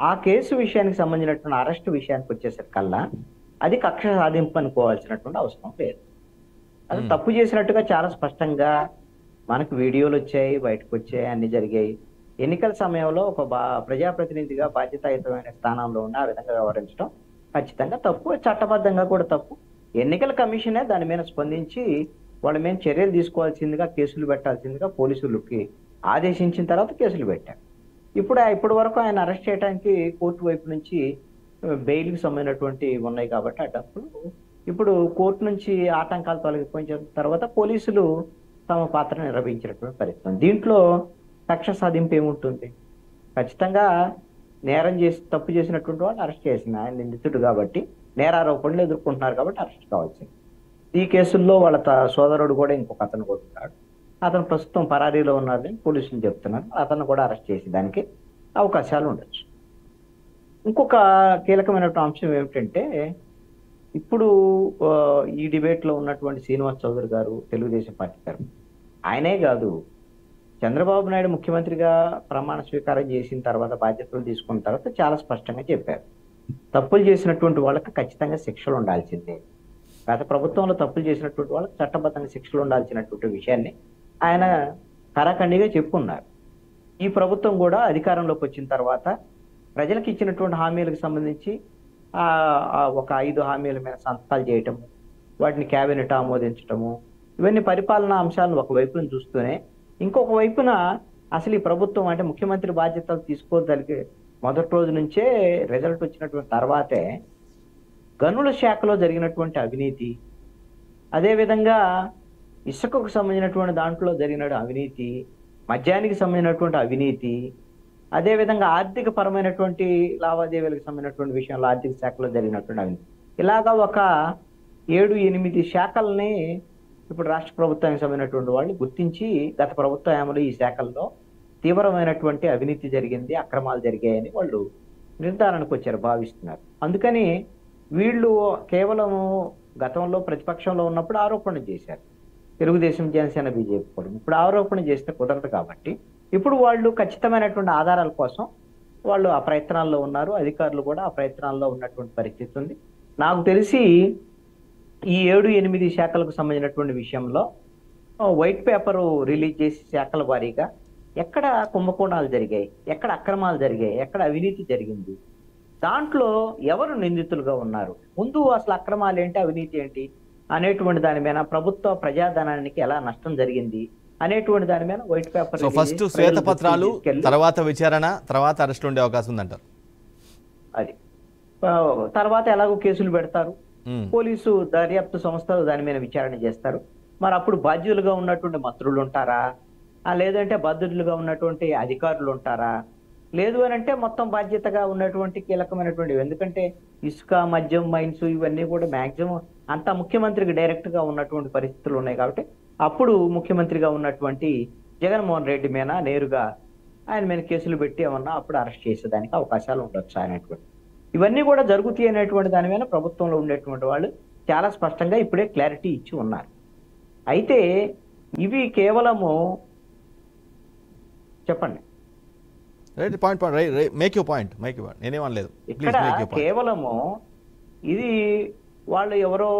ఆ కేసు విషయానికి సంబంధించినటువంటి అరెస్టు విషయానికి వచ్చేసరికల్లా అది కక్ష సాధింపు అనుకోవాల్సినటువంటి అవసరం లేదు. అది తప్పు చేసినట్టుగా చాలా స్పష్టంగా మనకు వీడియోలు వచ్చాయి, బయటకు వచ్చాయి, అన్ని జరిగాయి. ఎన్నికల సమయంలో ఒక ప్రజాప్రతినిధిగా బాధ్యతాయుతమైన స్థానంలో ఉన్న ఆ విధంగా వ్యవహరించడం ఖచ్చితంగా తప్పు, చట్టబద్ధంగా కూడా తప్పు. ఎన్నికల కమిషనే దాని మీద స్పందించి వాళ్ళ మీద చర్యలు తీసుకోవాల్సిందిగా, కేసులు పెట్టాల్సిందిగా పోలీసులకి ఆదేశించిన తర్వాత కేసులు పెట్టారు. ఇప్పటి వరకు ఆయన అరెస్ట్ చేయడానికి కోర్టు వైపు నుంచి బెయిల్కి సంబంధించినటువంటి ఉన్నాయి కాబట్టి అడ్డప్పుడు ఇప్పుడు కోర్టు నుంచి ఆటంకాలు తొలగిపోయిన తర్వాత పోలీసులు తమ పాత్ర నిర్వహించినటువంటి పరిస్థితి. దీంట్లో కక్ష సాధింపు ఏముంటుంది? ఖచ్చితంగా నేరం చేసి తప్పు చేసినటువంటి వాళ్ళు అరెస్ట్ చేసింది, ఆయన నిందితుడు కాబట్టి నేరారోపణలు ఎదుర్కొంటున్నారు కాబట్టి అరెస్ట్ కావాల్సింది. ఈ కేసుల్లో వాళ్ళ సోదరుడు కూడా ఇంకొక అతను కూడా ఉన్నాడు. అతను ప్రస్తుతం పరారీలో ఉన్నారని పోలీసులు చెప్తున్నారు. అతను కూడా అరెస్ట్ చేసేదానికి అవకాశాలు ఉండొచ్చు. ఇంకొక కీలకమైనటువంటి అంశం ఏమిటంటే, ఇప్పుడు ఈ డిబేట్లో ఉన్నటువంటి శ్రీనివాస్ చౌదరి గారు, తెలుగుదేశం పార్టీ గారు, ఆయనే కాదు చంద్రబాబు నాయుడు ముఖ్యమంత్రిగా ప్రమాణ స్వీకారం చేసిన తర్వాత, బాధ్యతలు తీసుకున్న తర్వాత చాలా స్పష్టంగా చెప్పారు, తప్పులు చేసినటువంటి వాళ్ళకి ఖచ్చితంగా శిక్షలు ఉండాల్సిందే. గత ప్రభుత్వంలో తప్పులు చేసినటువంటి వాళ్ళకి చట్టబద్ధంగా శిక్షలు ఉండాల్సినటువంటి విషయాన్ని ఆయన కరాఖండిగా చెప్పుకున్నారు. ఈ ప్రభుత్వం కూడా అధికారంలోకి వచ్చిన తర్వాత ప్రజలకు ఇచ్చినటువంటి హామీలకు సంబంధించి ఒక 5 హామీల మీద సంతకాలు చేయటము, వాటిని కేబినెట్ ఆమోదించటము, ఇవన్నీ పరిపాలనా అంశాలను ఒకవైపున చూస్తూనే, ఇంకొక వైపున అసలు ఈ ప్రభుత్వం అంటే ముఖ్యమంత్రి బాధ్యతలు తీసుకోగలిగే మొదటి రోజు నుంచే రిజల్ట్ వచ్చినటువంటి తర్వాతే గనుల శాఖలో జరిగినటువంటి అవినీతి, అదేవిధంగా ఇసుకకు సంబంధించినటువంటి దాంట్లో జరిగిన అవినీతి, మద్యానికి సంబంధించినటువంటి అవినీతి, అదేవిధంగా ఆర్థిక పరమైనటువంటి లావాదేవీలకు సంబంధించినటువంటి విషయంలో ఆర్థిక శాఖలో జరిగినటువంటి అవినీతి, ఇలాగా ఒక 7-8 శాఖల్ని ఇప్పుడు రాష్ట్ర ప్రభుత్వానికి సంబంధించినటువంటి వాళ్ళు గుర్తించి గత ప్రభుత్వ హయాంలో ఈ శాఖల్లో తీవ్రమైనటువంటి అవినీతి జరిగింది, అక్రమాలు జరిగాయని వాళ్ళు నిర్ధారణకు వచ్చారు, భావిస్తున్నారు. అందుకని వీళ్ళు కేవలం గతంలో ప్రతిపక్షంలో ఉన్నప్పుడు ఆరోపణ చేశారు, తెలుగుదేశం, జనసేన, బీజేపీ కూడా. ఇప్పుడు ఆరోపణ చేస్తే కుదరదు కాబట్టి ఇప్పుడు వాళ్ళు ఖచ్చితమైనటువంటి ఆధారాల కోసం వాళ్ళు ఆ ప్రయత్నాల్లో ఉన్నారు. అధికారులు కూడా ఆ ప్రయత్నాల్లో ఉన్నటువంటి పరిస్థితి ఉంది. నాకు తెలిసి ఈ 7-8 శాఖలకు సంబంధించినటువంటి విషయంలో వైట్ పేపర్ రిలీజ్ చేసి శాఖల వారీగా ఎక్కడ కుంభకోణాలు జరిగాయి, ఎక్కడ అక్రమాలు జరిగాయి, ఎక్కడ అవినీతి జరిగింది, దాంట్లో ఎవరు నిందితులుగా ఉన్నారు, ముందు అసలు అక్రమాలు ఏంటి, అవినీతి ఏంటి అనేటువంటి దాని మీద, ప్రభుత్వ ప్రజాధనానికి ఎలా నష్టం జరిగింది అనేటువంటి దాని మీద వైట్ పేపర్. సో ఫస్ట్ శ్వేతపత్రాలు, తర్వాత విచారణ, తర్వాత అరెస్ట్ ఉండే అవకాశం ఉందంటారు. అది తర్వాత ఎలాగో కేసులు పెడతారు, పోలీసు దర్యాప్తు సంస్థలు దాని మీద విచారణ చేస్తారు. మరి అప్పుడు బాధ్యులుగా ఉన్నటువంటి మంత్రులు ఉంటారా, లేదంటే బాధ్యులుగా ఉన్నటువంటి అధికారులు ఉంటారా, లేదు అని అంటే మొత్తం బాధ్యతగా ఉన్నటువంటి కీలకమైనటువంటి, ఎందుకంటే ఇసుక, మద్యం, మైన్స్ ఇవన్నీ కూడా మాక్సిమం అంతా ముఖ్యమంత్రికి డైరెక్ట్ గా ఉన్నటువంటి పరిస్థితులు ఉన్నాయి. కాబట్టి అప్పుడు ముఖ్యమంత్రిగా ఉన్నటువంటి జగన్మోహన్ రెడ్డి మీద నేరుగా ఆయన మీద కేసులు పెట్టి ఏమన్నా అప్పుడు అరెస్ట్ చేసేదానికి అవకాశాలు ఉండొచ్చు అనేటువంటి, ఇవన్నీ కూడా జరుగుతాయి అనేటువంటి దాని మీద ప్రభుత్వంలో ఉండేటువంటి వాళ్ళు చాలా స్పష్టంగా ఇప్పుడే క్లారిటీ ఇచ్చి ఉన్నారు. అయితే ఇవి కేవలము చెప్పండి, ఇక్కడ కేవలము ఇది వాళ్ళు ఎవరో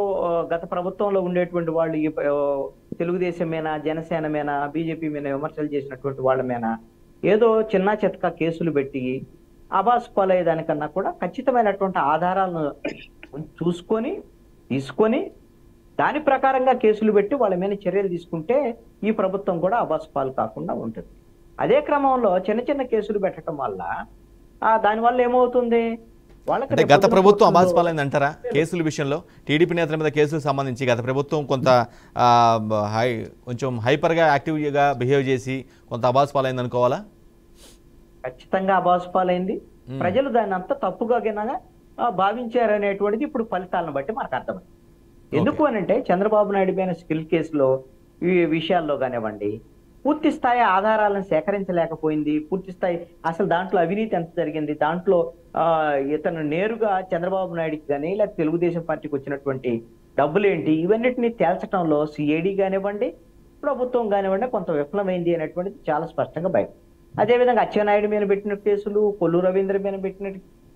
గత ప్రభుత్వంలో ఉండేటువంటి వాళ్ళు తెలుగుదేశం మీద, జనసేన మీద, బీజేపీ మీద విమర్శలు చేసినటువంటి వాళ్ళ మీద ఏదో చిన్న చితక కేసులు పెట్టి ఆభాస్ పాలయ్యేదానికన్నా కూడా ఖచ్చితమైనటువంటి ఆధారాలను చూసుకొని తీసుకొని దాని ప్రకారంగా కేసులు పెట్టి వాళ్ళ మీద చర్యలు తీసుకుంటే ఈ ప్రభుత్వం కూడా ఆభాస్ పాలు కాకుండా ఉంటుంది. అదే క్రమంలో చిన్న చిన్న కేసులు పెట్టడం వల్ల దానివల్ల ఏమవుతుంది, అంటే గత ప్రభుత్వం అబాస్ పాలైంది అంటారా? కేసుల విషయంలో టీడీపీ నేతల మీద కేసులకు సంబంధించి గత ప్రభుత్వం కొంత కొంచెం హైపర్గా యాక్టివ్గా బిహేవ్ చేసి కొంత అబాస్ పాలైంది అనుకోవాలా? ఖచ్చితంగా అబాస్ పాలైంది. ప్రజలు దాన్ని అంతా తప్పుగా భావించారనేటువంటిది ఇప్పుడు ఫలితాలను బట్టి మనకు అర్థమైంది. ఎందుకు అనంటే చంద్రబాబు నాయుడు పైన స్కిల్ కేసులో ఈ విషయాల్లో కానివ్వండి, పూర్తి స్థాయి ఆధారాలను సేకరించలేకపోయింది. పూర్తి స్థాయి అసలు దాంట్లో అవినీతి ఎంత జరిగింది, దాంట్లో ఇతను నేరుగా చంద్రబాబు నాయుడికి కానీ లేకపోతే తెలుగుదేశం పార్టీకి వచ్చినటువంటి డబ్బులేంటి, ఇవన్నిటిని తేల్చడంలో సిఐడి కానివ్వండి, ప్రభుత్వం కానివ్వండి కొంత విఫలమైంది అనేటువంటిది చాలా స్పష్టంగా బయట. అదేవిధంగా అచ్చెన్నాయుడు మీద పెట్టిన కేసులు, కొల్లు రవీంద్ర మీద పెట్టిన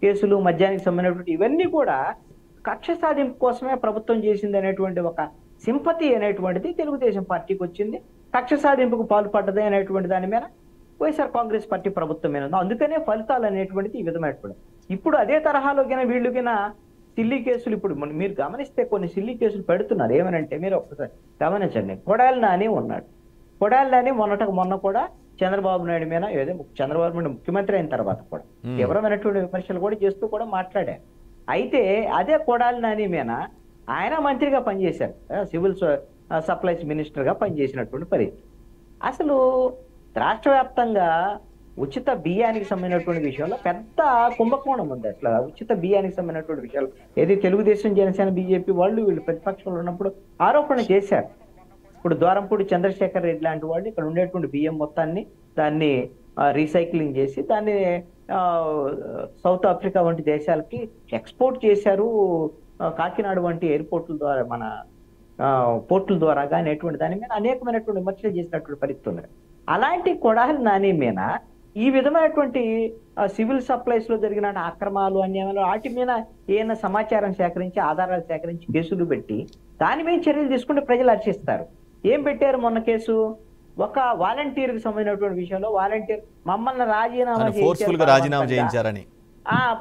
కేసులు, మద్యానికి సంబంధించినటువంటి ఇవన్నీ కూడా కక్ష సాధింపు కోసమే ప్రభుత్వం చేసింది అనేటువంటి ఒక సింపతి అనేటువంటిది తెలుగుదేశం పార్టీకి వచ్చింది. కక్ష సాధింపుకు పాల్పడ్డది అనేటువంటి దాని మీద వైఎస్ఆర్ కాంగ్రెస్ పార్టీ ప్రభుత్వం మీద ఉంది. అందుకనే ఫలితాలు అనేటువంటిది ఈ విధమైనటువంటి. ఇప్పుడు అదే తరహాలో వీళ్ళుగిన సిల్లీ కేసులు ఇప్పుడు మీరు గమనిస్తే కొన్ని సిల్లీ కేసులు పెడుతున్నారు. ఏమనంటే మీరు ఒక్కసారి గమనించండి, కొడాలి నాని ఉన్నాడు. కొడాలి నాని మొన్న కూడా చంద్రబాబు నాయుడు మీద ఏదో చంద్రబాబు నాయుడు ముఖ్యమంత్రి అయిన తర్వాత కూడా తీవ్రమైనటువంటి విమర్శలు కూడా చేస్తూ కూడా మాట్లాడారు. అయితే అదే కొడాలి నాని మీద ఆయన మంత్రిగా పనిచేశారు, సివిల్ సప్లైస్ మినిస్టర్ గా పనిచేసినటువంటి పరిస్థితి. అసలు రాష్ట్ర వ్యాప్తంగా ఉచిత బియ్యానికి సంబంధించినటువంటి విషయంలో పెద్ద కుంభకోణం ఉంది. అసలు ఉచిత బియ్యానికి సంబంధించినటువంటి విషయాలు ఏది తెలుగుదేశం, జనసేన, బీజేపీ వాళ్ళు వీళ్ళు ప్రతిపక్షంలో ఉన్నప్పుడు ఆరోపణ చేశారు. ఇప్పుడు ద్వారంపూడి చంద్రశేఖర్ రెడ్డి లాంటి వాళ్ళు ఇక్కడ ఉండేటువంటి బియ్యం మొత్తాన్ని దాన్ని రీసైక్లింగ్ చేసి దాన్ని సౌత్ ఆఫ్రికా వంటి దేశాలకి ఎక్స్పోర్ట్ చేశారు. కాకినాడ వంటి ఎయిర్పోర్ట్ల ద్వారా, మన పోర్టుల ద్వారా కానీ అటువంటి దాని మీద అనేకమైనటువంటి విమర్శలు చేసినటువంటి పరిస్థితి ఉంది. అలాంటి కొడాలి నాని మీద ఈ విధమైనటువంటి సివిల్ సప్లైస్ లో జరిగిన అక్రమాలు అన్యాయాలు వాటి మీద ఏమైనా సమాచారం సేకరించి ఆధారాలు సేకరించి కేసులు పెట్టి దాని మీద చర్యలు తీసుకుంటే ప్రజలు హర్షిస్తారు. ఏం పెట్టారు మొన్న కేసు? ఒక వాలంటీర్ కి సంబంధించినటువంటి విషయంలో వాలంటీర్ మమ్మల్ని ఫోర్స్ఫుల్ గా రాజీనామా చేయించారని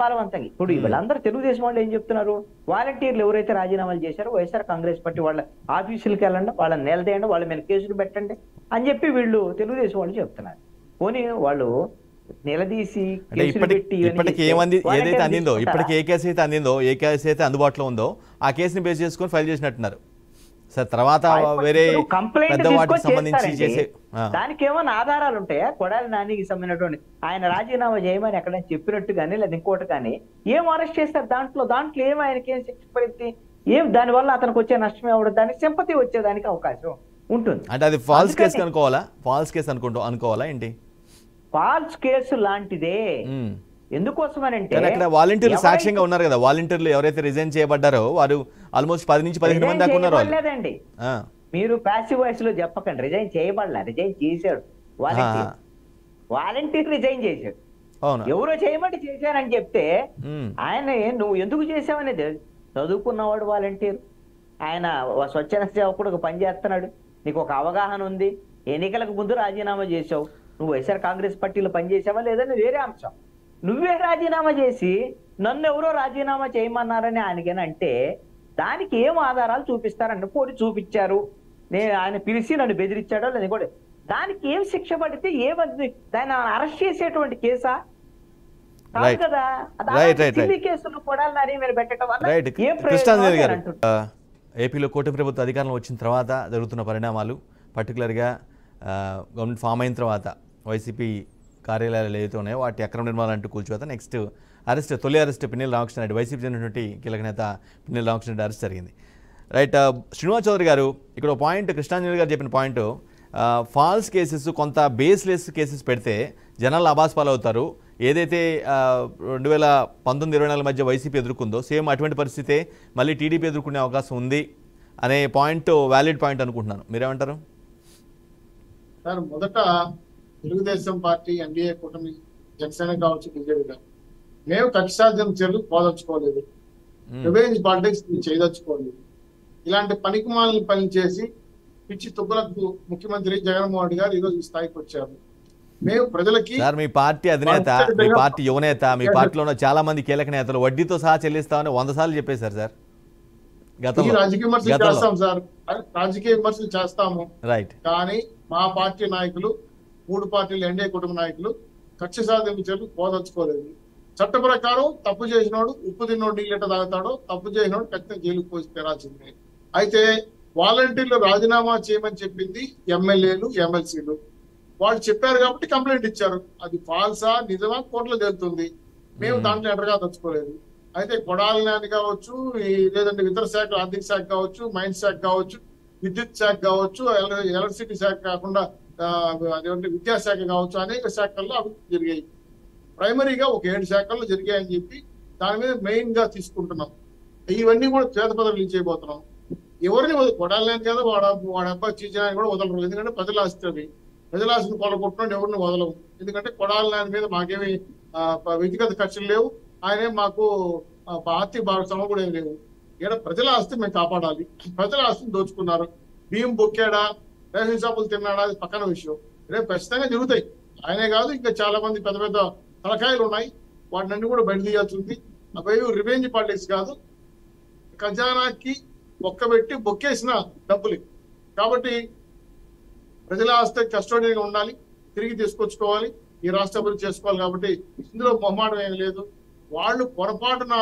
బలవంతంగా. ఇప్పుడు వీళ్ళందరూ తెలుగుదేశం వాళ్ళు ఏం చెప్తున్నారు? వాలంటీర్లు ఎవరైతే రాజీనామాలు చేశారో వైఎస్ఆర్ కాంగ్రెస్ పార్టీ వాళ్ళ ఆఫీసులకు వెళ్ళండి, వాళ్ళని నిలదీయండి, వాళ్ళ మీద కేసులు పెట్టండి అని చెప్పి వీళ్ళు తెలుగుదేశం వాళ్ళు చెప్తున్నారు. పోనీ వాళ్ళు నిలదీసి ఇప్పటికి ఏమంది ఏదైతే అందిందో, ఇప్పటికి ఏ కేసు అయితే అందిందో, ఏ కేసు అయితే అందుబాటులో ఉందో ఆ కేసుని బేస్ చేసుకొని ఫైల్ చేసినట్టున్నారు సార్. తర్వాత వేరే పెద్ద వాటికి సంబంధించి చేసే దానికి ఏమైనా ఆధారాలు ఉంటాయా? కొడాలి నానికి సంబంధించినటువంటి ఆయన రాజీనామా చేయమని ఎక్కడైనా చెప్పినట్టు కానీ లేదా ఇంకోటి కానీ ఏం అరెస్ట్ చేస్తారు? దాంట్లో ఏం ఆయనకి ఏం శిక్ష పడింది? ఏం దానివల్ల అతనికి వచ్చే నష్టం ఎవరు? దానికి సింపతి వచ్చేదానికి అవకాశం ఉంటుంది. అంటే అది ఫాల్స్ కేసు అనుకోవాలా? ఫాల్స్ కేసు అనుకోవాలా ఏంటి? ఫాల్స్ కేసు లాంటిదే. ఎందుకోసమనంటే అక్కడ వాలంటీర్లు సాక్ష్యంగా ఉన్నారు కదా. వాలంటీర్లు ఎవరైతే రిజైన్ చేయబడ్డారో వారు ఆల్మోస్ట్ 10 నుంచి 15 మంది దాకా ఉన్నారు. లేదండి, మీరు ప్యాసివ్ వాయిస్ లో చెప్పకండి. రిజైన్ చేయబడలే, రిజైన్ చేశాడు వాలంటీర్ రిజైన్ చేశాడు. ఎవరో చేయమంటే చేశానని చెప్తే ఆయన నువ్వు ఎందుకు చేసావనేది చదువుకున్నవాడు వాలంటీర్. ఆయన స్వచ్ఛంద సేవకుడు పనిచేస్తున్నాడు, నీకు ఒక అవగాహన ఉంది. ఎన్నికలకు ముందు రాజీనామా చేసావు, నువ్వు వైఎస్ఆర్ కాంగ్రెస్ పార్టీలో పనిచేసావా లేదని వేరే అంశం. నువ్వే రాజీనామా చేసి నన్ను ఎవరో రాజీనామా చేయమన్నారని ఆయనకేనంటే దానికి ఏం ఆధారాలు చూపిస్తారంటే పోటీ చూపించారు, ఆయన పిలిచి నన్ను బెదిరించాడో లేదా కూడా దానికి ఏం శిక్ష పడితే ఏమది? దాన్ని అరెస్ట్ చేసేటువంటి కేసా కాదు కదా. కేసులు కొడాలి నాని మీద పెట్టడం వల్ల ఏపీలో కూటమి ప్రభుత్వ అధికారంలో వచ్చిన తర్వాత జరుగుతున్న పరిణామాలు, పర్టికులర్గా గవర్నమెంట్ ఫామ్ అయిన తర్వాత వైసీపీ కార్యాలయాలు ఏదైతే ఉన్నాయో వాటి అక్రమ నిర్మాణాలు అంటూ కూల్చివేత, నెక్స్ట్ అరెస్ట్, తొలి అరెస్ట్ పిన్నెల రామకృష్ణారెడ్డి, వైసీపీ చెందినటువంటి కీలక నేత పిన్నెల రామకృష్ణారెడ్డి అరెస్ట్ జరిగింది. రైట్, శ్రీనివాస్ చౌదరి గారు ఇక్కడ పాయింట్, కృష్ణాంజలి గారు చెప్పిన పాయింట్, ఫాల్స్ కేసెస్ కొంత బేస్లెస్ కేసెస్ పెడితే జనాలు అబాస్పాలవుతారు. ఏదైతే 2019-24 మధ్య వైసీపీ ఎదుర్కొందో సేమ్ అటువంటి పరిస్థితే మళ్ళీ టీడీపీ ఎదుర్కొనే అవకాశం ఉంది అనే పాయింట్ వ్యాలిడ్ పాయింట్ అనుకుంటున్నాను. మీరేమంటారు సార్? మొదట తెలుగుదేశం పార్టీ, ఎన్డీఏ కూటమి, జనసేన కావచ్చు, బీజేపీ కావచ్చు, మేము కక్షాధ్యం చర్యలు పోదలుచుకోలేదు, రివెంజ్ పాలిటిక్స్ చేయదలుచుకోలేదు. ఇలాంటి పనికిమాలని పని చేసి పిచ్చి తుగ్గులకు ముఖ్యమంత్రి జగన్మోహన్ రెడ్డి గారు ఈరోజు ఈ స్థాయికి వచ్చారు. మేము ప్రజలకి సార్, మీ పార్టీ అధినేత, మీ పార్టీ యువనేత, మీ పార్టీలో ఉన్న చాలా మంది కీలక నేతలు వడ్డీతో సహా చెల్లిస్తామని 100 సార్లు చెప్పేశారు సార్. రాజకీయ విమర్శలు చేస్తాం సార్, రాజకీయ విమర్శలు చేస్తాము. రైట్, కానీ మా పార్టీ నాయకులు, 3 పార్టీలు ఎన్డీఏ కుటుంబ నాయకులు కక్ష సాధింపు చర్యలు పోదలుచుకోలేదు. చట్ట ప్రకారం తప్పు చేసినోడు ఉప్పు తిన్నోడు నీళ్ళెట తాగుతాడో, తప్పు చేసినోడు ఖచ్చితంగా జైలుకు పోసి తెరాల్సిందే. అయితే వాలంటీర్లు రాజీనామా చేయమని చెప్పింది ఎమ్మెల్యేలు, ఎమ్మెల్సీలు. వాళ్ళు చెప్పారు కాబట్టి కంప్లైంట్ ఇచ్చారు. అది ఫాల్సా నిజమా కోర్టులో తేలుతుంది. మేము దాంట్లో ఎడగా తెచ్చుకోలేదు. అయితే కొడాలి నాని కావచ్చు, లేదంటే ఇతర శాఖ, ఆర్థిక శాఖ కావచ్చు, మైన్స్ శాఖ కావచ్చు, విద్యుత్ శాఖ కావచ్చు, ఎలక్ట్రిసిటీ శాఖ కాకుండా అదేంటి విద్యాశాఖ కావచ్చు, అనేక శాఖల్లో అభివృద్ధి జరిగాయి. ప్రైమరీగా ఒక 7 శాఖల్లో జరిగాయని చెప్పి దాని మీద మెయిన్ గా తీసుకుంటున్నాం. ఇవన్నీ కూడా చేతపదలు చేయబోతున్నాం. ఎవరిని కొడాలి కదా, వాడు అబ్బాయి చీచనాన్ని కూడా వదలరు. ఎందుకంటే ప్రజల ఆస్తి అది, ప్రజల ఆస్తిని కొలగొట్టడం ఎవరిని వదలవు. ఎందుకంటే కొడాలి నాని మీద మాకేమి వ్యక్తిగత ఖర్చులు లేవు, ఆయనే మాకు ఆస్తి భాగస్వామ్యం కూడా ఏమి లేవు. ఇక్కడ ప్రజల ఆస్తి మేము కాపాడాలి. ప్రజల ఆస్తిని దోచుకున్నారు. బియ్యం బొక్కాడా, రేషన్ షాపులు తిన్నాడా, అది పక్కన విషయం. రేపు ఖచ్చితంగా జరుగుతాయి. ఆయనే కాదు, ఇంకా చాలా మంది పెద్ద పెద్ద తలకాయలు ఉన్నాయి. వాటిని కూడా బయట తీయాల్సి ఉంది. అవి రివెంజ్ పాలిటిక్స్ కాదు, ఖజానాకి ఒక్కబెట్టి బొక్కేసిన డబ్బులు. కాబట్టి ప్రజల ఆస్తి కస్టోడియన్గా ఉండాలి, తిరిగి తీసుకొచ్చుకోవాలి, ఈ రాష్ట్ర అభివృద్ధి చేసుకోవాలి. కాబట్టి ఇందులో మొహమాటం ఏం లేదు. వాళ్ళు పొరపాటున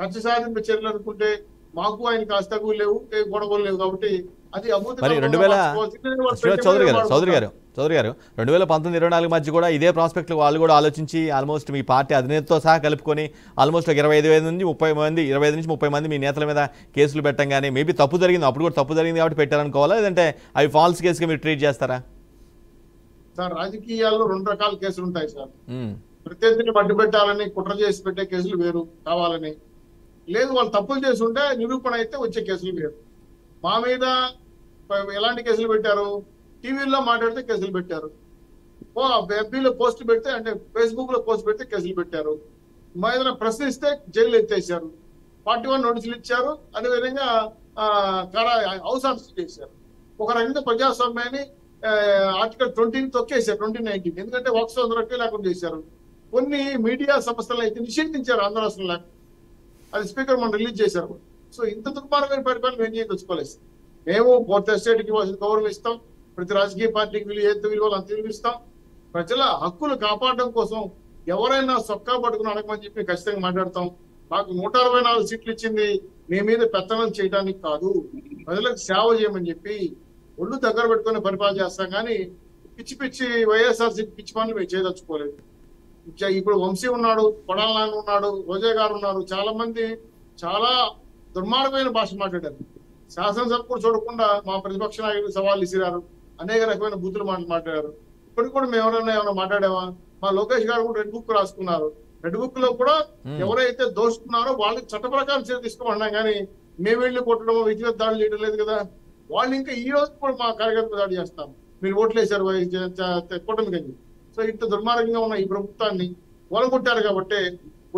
కక్ష సాధింపు చర్యలు అనుకుంటే మాకు ఆయనకి ఆస్తగులు లేవు, గొడవలు లేవు. కాబట్టి అది అభివృద్ధి. చౌదరి గారు 2019-24 మధ్య కూడా ఇదే ప్రాస్పెక్ట్ వాళ్ళు కూడా ఆలోచించి ఆల్మోస్ట్ మీ పార్టీ అధినేతతో సహా కలుపుకొని ఆల్మోస్ట్ 25 నుంచి 30 మంది మీ నేతల మీద కేసులు పెట్టంగానే మేబీ తప్పు జరిగింది, అప్పుడు కూడా తప్పు జరిగింది కాబట్టి పెట్టారనుకోవాలా, లేదంటే అవి ఫాల్స్ కేసుగా మీరు ట్రీట్ చేస్తారా? సార్, రాజకీయాల్లో 2 రకాల కేసులు ఉంటాయి సార్. ప్రత్యర్థిని మడ్డు పెట్టాలని కుట్ర చేసి పెట్టే కేసులు వేరు, కావాలని. లేదు, వాళ్ళు తప్పులు చేసి ఉంటే నిరూపణ అయితే వచ్చే కేసులు వేరు. మా మీద ఎలాంటి కేసులు పెట్టారు? టీవీల్లో మాట్లాడితే కేసులు పెట్టారు, FB లో పోస్ట్ పెడితే అంటే ఫేస్బుక్ లో పోస్ట్ పెడితే కేసులు పెట్టారు. మా ఏదైనా ప్రశ్నిస్తే జైలు ఎత్తేసారు. 41 నోటీసులు ఇచ్చారు. అదేవిధంగా హౌస్ అరెస్ట్ చేశారు. ఒక రకంగా ప్రజాస్వామ్యాన్ని ఆర్టికల్ 20 తొక్కేశారు 2019. ఎందుకంటే వాక్ స్వాతంత్రం లేకుండా చేశారు. కొన్ని మీడియా సంస్థలు అయితే నిషేధించారు ఆంధ్ర రాష్ట్రంలో. అది స్పీకర్ మనం రిలీజ్ చేశారు. సో ఇంత దుర్మార్గమైన పరిపాలన ఏం చేయదలుచుకోలేదు. మేము ఫోర్త్ ఎస్టేట్కి గౌరవం ఇస్తాం. ప్రతి రాజకీయ పార్టీకి విలువలు అంత విలువ ఇస్తాం. ప్రజల హక్కులు కాపాడడం కోసం ఎవరైనా సొక్కా పట్టుకుని అడగమని చెప్పి ఖచ్చితంగా మాట్లాడతాం. మాకు 164 సీట్లు ఇచ్చింది మీ మీద పెత్తనం చేయడానికి కాదు, ప్రజలకు సేవ చేయమని చెప్పి ఒళ్ళు దగ్గర పెట్టుకుని పరిపాలన చేస్తాం. కానీ పిచ్చి పిచ్చి వైఎస్ఆర్సీపీ పిచ్చి పనులు మేము చేయదలుచుకోలేదు. ఇప్పుడు వంశీ ఉన్నాడు, కొడాల నాన్న ఉన్నాడు, రోజా గారు ఉన్నారు. చాలా మంది చాలా దుర్మార్గమైన భాష మాట్లాడారు. శాసనసభ కూడా చూడకుండా మా ప్రతిపక్ష నాయకులు సవాళ్ళు ఇసిరారు. అనేక రకమైన బూతులు మాట్లాడారు. ఇప్పటికి కూడా మేము ఏమైనా మాట్లాడామా? మా లోకేష్ గారు కూడా రెడ్ బుక్ రాసుకున్నారు. రెడ్ బుక్ లో కూడా ఎవరైతే దోషుకున్నారో వాళ్ళకి చట్ట ప్రకారం చర్య తీసుకోమన్నాం. కానీ మేము వెళ్ళి కొట్టడం, వ్యక్తిగత దాడులు చేయడం లేదు కదా. వాళ్ళు ఇంకా ఈ రోజు కూడా మా కార్యకర్తలు దాడి చేస్తాం, మీరు ఓట్లేశారు కూటమి కండి. సో ఇంత దుర్మార్గంగా ఉన్న ఈ ప్రభుత్వాన్ని ఓలగొట్టారు కాబట్టి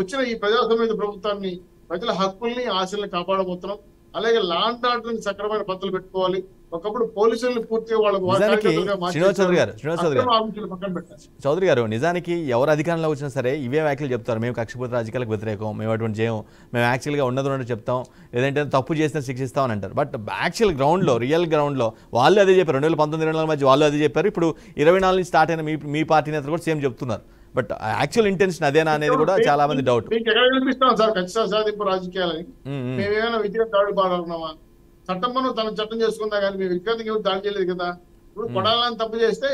వచ్చిన ఈ ప్రజాస్వామ్య ప్రభుత్వాన్ని ప్రజల హక్కుల్ని ఆశల్ని కాపాడబోతున్నాం. అలాగే లాండ్ ఆర్డర్ సక్రమైన పద్ధతులు పెట్టుకోవాలి. ఒకప్పుడు పోలీసులను పూర్తిగా చౌదరి గారు నిజానికి ఎవరు అధికారంలో వచ్చినా సరే ఇవే వ్యాఖ్యలు చెప్తారు. మేము కక్షపూరిత రాజకీయాలకు వ్యతిరేకం, మేము అటువంటి చేయము, మేము యాక్చువల్గా ఉన్నది చెప్తాం, లేదంటే తప్పు చేసినా శిక్షిస్తాం అని అంటారు. బట్ యాక్చువల్ గ్రౌండ్లో రియల్ గ్రౌండ్లో వాళ్ళు అదే చెప్పారు. 2019, 2024 మధ్య వాళ్ళు అదే చెప్పారు. ఇప్పుడు 24 నుంచి స్టార్ట్ అయిన మీ పార్టీ నేతలు కూడా సేమ్ చెప్తున్నారు. బట్ యాక్చువల్ ఇంటెన్షన్ అదేనా అనేది కూడా చాలా మంది డౌట్. కనిపిస్తాం సార్ ఖచ్చితంగా సాధింపు రాజకీయాలని. మేమేమైనా వ్యక్తిగత దాడి బాగున్నామా? చట్టం మనం తన చట్టం చేసుకుందా కానీ మేము వ్యక్తిగతంగా దాడి చేయలేదు కదా. ఇప్పుడు కొడాలని తప్పు చేస్తే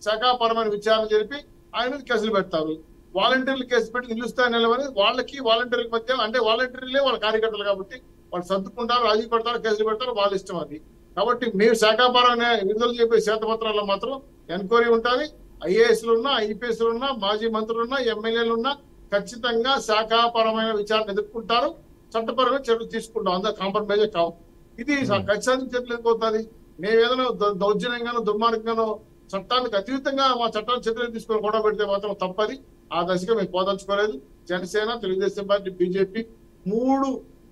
శాఖాపరమైన విచారణ జరిపి ఆయన మీద కేసులు పెడతారు. వాలంటీర్లు కేసు పెట్టి నిలుస్తాయని నిలవని వాళ్ళకి వాలంటీర్ల మధ్య అంటే వాలంటీర్లే వాళ్ళ కార్యకర్తలు కాబట్టి వాళ్ళు సర్దుకుంటారు, రాజీ పెడతారు, కేసులు పెడతారు, వాళ్ళ ఇష్టం అది. కాబట్టి మేము శాఖాపరమైన విడుదల చెప్పే శ్వేతపత్రాల్లో మాత్రం ఎంక్వైరీ ఉంటుంది. IASలు ఉన్నా, IPSలు ఉన్నా, మాజీ మంత్రులు ఉన్నా, ఎమ్మెల్యేలు ఉన్నా ఖచ్చితంగా శాఖాపరమైన విచారణ ఎదుర్కొంటారు, చట్టపరమైన చర్యలు తీసుకుంటాం. అందరూ కాంప్రమైజే కావు. ఇది ఖచ్చితంగా చర్యలు ఎదుర్కొంటుంది. మేము ఏదైనా దౌర్జన్యంగానో దుర్మార్గంగానో చట్టానికి అతీతంగా మా చట్టాన్ని చర్యలు తీసుకొని గొడవ పెడితే మాత్రం తప్పది. ఆ దశగా మేము పోదలుచుకోలేదు. జనసేన, తెలుగుదేశం పార్టీ, BJP 3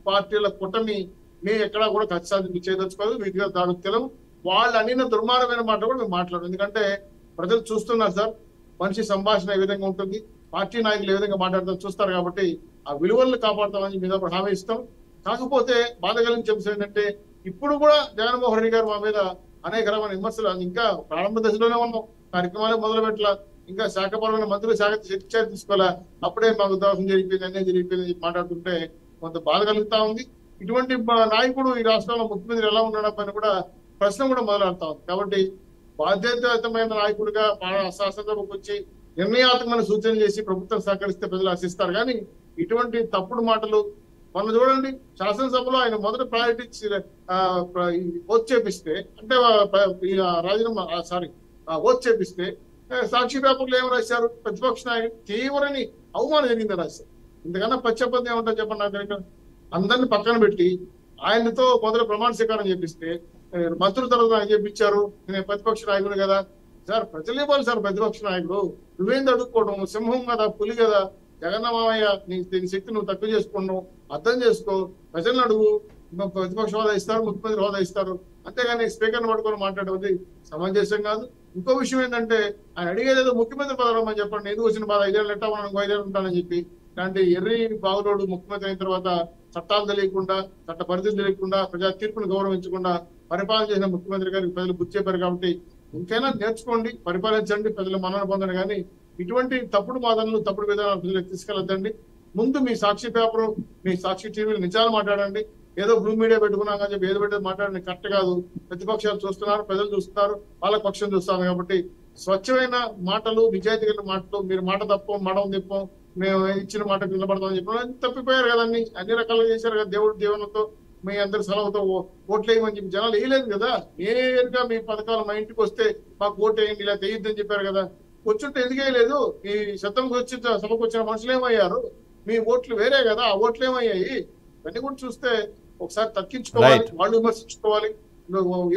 పార్టీల కూటమి మేము ఎక్కడా కూడా ఖచ్చితంగా చేయదలుచుకోలేదు. వీటిగా దాడుకు తెలవు. వాళ్ళు అన్ని దుర్మార్గమైన మాట కూడా మేము మాట్లాడము. ఎందుకంటే ప్రజలు చూస్తున్నారు సార్, మనిషి సంభాషణ ఏ విధంగా ఉంటుంది, పార్టీ నాయకులు ఏ విధంగా మాట్లాడతారు చూస్తారు. కాబట్టి ఆ విలువలను కాపాడుతామని మీద హామీ ఇస్తాం. కాకపోతే బాధ కలిగించే అంశం ఏంటంటే ఇప్పుడు కూడా జగన్మోహన్ రెడ్డి గారు మా మీద అనేక రకమైన విమర్శలు, ఇంకా ప్రారంభ దశలోనే ఉన్నాం, కార్యక్రమాలే మొదలు పెట్టాల, ఇంకా శాఖపరమైన మంత్రులు చర్య తీసుకోవాలా, అప్పుడే మాకు దోషం జరిగిపోయింది, అన్నీ జరిగిపోయింది మాట్లాడుతుంటే కొంత బాధ కలుగుతా ఉంది. ఇటువంటి నాయకుడు ఈ రాష్ట్రంలో ముఖ్యమంత్రి ఎలా ఉండడం కూడా ప్రశ్న కూడా మొదలెడతా ఉంది. కాబట్టి బాధ్యతాయుతమైన నాయకుడిగా శాసనసభకు వచ్చి నిర్ణయాత్మకమైన సూచనలు చేసి ప్రభుత్వం సహకరిస్తే ప్రజలు ఆశిస్తారు. కానీ ఇటువంటి తప్పుడు మాటలు మొన్న చూడండి, శాసనసభలో ఆయన మొదటి ప్రయారిటీ ఓట్ చేపిస్తే అంటే రాజీనామా ఓట్ చేపిస్తే సాక్షి పేపర్లు ఏమి రాశారు, ప్రతిపక్ష నాయకుడు తీవ్రని అవమానం జరిగింది రాశారు. ఇంతకన్నా పశ్చాత్తాపం ఏమంటారు చెప్పండి నాకు తెలియదు. అందరిని పక్కన పెట్టి ఆయనతో మొదటి ప్రమాణ స్వీకారం చేపిస్తే మంత్రుల తరఫున ఆయన చేపించారు. నేను ప్రతిపక్ష నాయకుడు కదా సార్, ప్రజలు ఇవ్వాలి సార్ ప్రతిపక్ష నాయకుడు. నువ్వేంది అడుక్కోవడం, సింహం కదా, పులి కదా, జగన్నమామయ్య దీని శక్తి నువ్వు తక్కువ చేసుకున్నావు, అర్థం చేసుకో, ప్రజలను అడుగు, ప్రతిపక్ష హోదా ఇస్తారు, ముఖ్యమంత్రి హోదా ఇస్తారు, అంతేగాని స్పీకర్ని పట్టుకొని మాట్లాడేది సమంజసం కాదు. ఇంకో విషయం ఏంటంటే ఆయన అడిగేదేదో ముఖ్యమంత్రి పదవి అని చెప్పండి, ఎందుకు వచ్చిన బాధ 5 ఏళ్ళు ఎట్టా ఉన్నాను, 5 ఏళ్ళు ఉంటానని చెప్పి. ఇలాంటి ఎర్రి బాగులోడు ముఖ్యమంత్రి అయిన తర్వాత చట్టాలు తెలియకుండా, చట్ట పరిస్థితులు తెలియకుండా, ప్రజా తీర్పును గౌరవించకుండా పరిపాలన చేసిన ముఖ్యమంత్రి గారికి ప్రజలు గుర్తు చెప్పారు. కాబట్టి ఇంకైనా నేర్చుకోండి, పరిపాలించండి, ప్రజలు మన్నన పొందండి. కానీ ఇటువంటి తప్పుడు వాదనలు, తప్పుడు విధానాలు ప్రజలకు తీసుకెళ్ళొద్దండి. ముందు మీ సాక్షి పేపరు, మీ సాక్షి టీవీలు నిజాలు మాట్లాడండి. ఏదో బ్లూ మీడియా పెట్టుకున్నాం అని చెప్పి ఏదో పెట్టేది మాట్లాడండి, కరెక్ట్ కాదు. ప్రతిపక్షాలు చూస్తున్నారు, ప్రజలు చూస్తున్నారు, వాళ్ళ పక్షం చూస్తాను. కాబట్టి స్వచ్ఛమైన మాటలు, నిజాయితీ కలిగిన మాటలు, మీరు మాట తప్పం, మడం తిప్పం, మేము ఇచ్చిన మాటకు నిలబడతామని చెప్పి తప్పిపోయారు కదండి. అన్ని రకాలుగా చేశారు కదా, దేవుడి దీవెనతో మీ అందరి సెలవుతో ఓట్లు వేయమని చెప్పి జనాలు వేయలేదు కదా. నేరుగా మీ పథకాలు మా ఇంటికి వస్తే మాకు ఓటు వేయండి, ఇలా తెయ్యొద్దని చెప్పారు కదా. వచ్చుంటే ఎందుకు వేయలేదు? ఈ సభకు వచ్చిన మనుషులు ఏమయ్యారు? మీ ఓట్లు వేరే కదా, ఆ ఓట్లు ఏమయ్యాయి? ఇవన్నీ కూడా చూస్తే ఒకసారి తగ్గించుకోవాలి, వాళ్ళు విమర్శించుకోవాలి,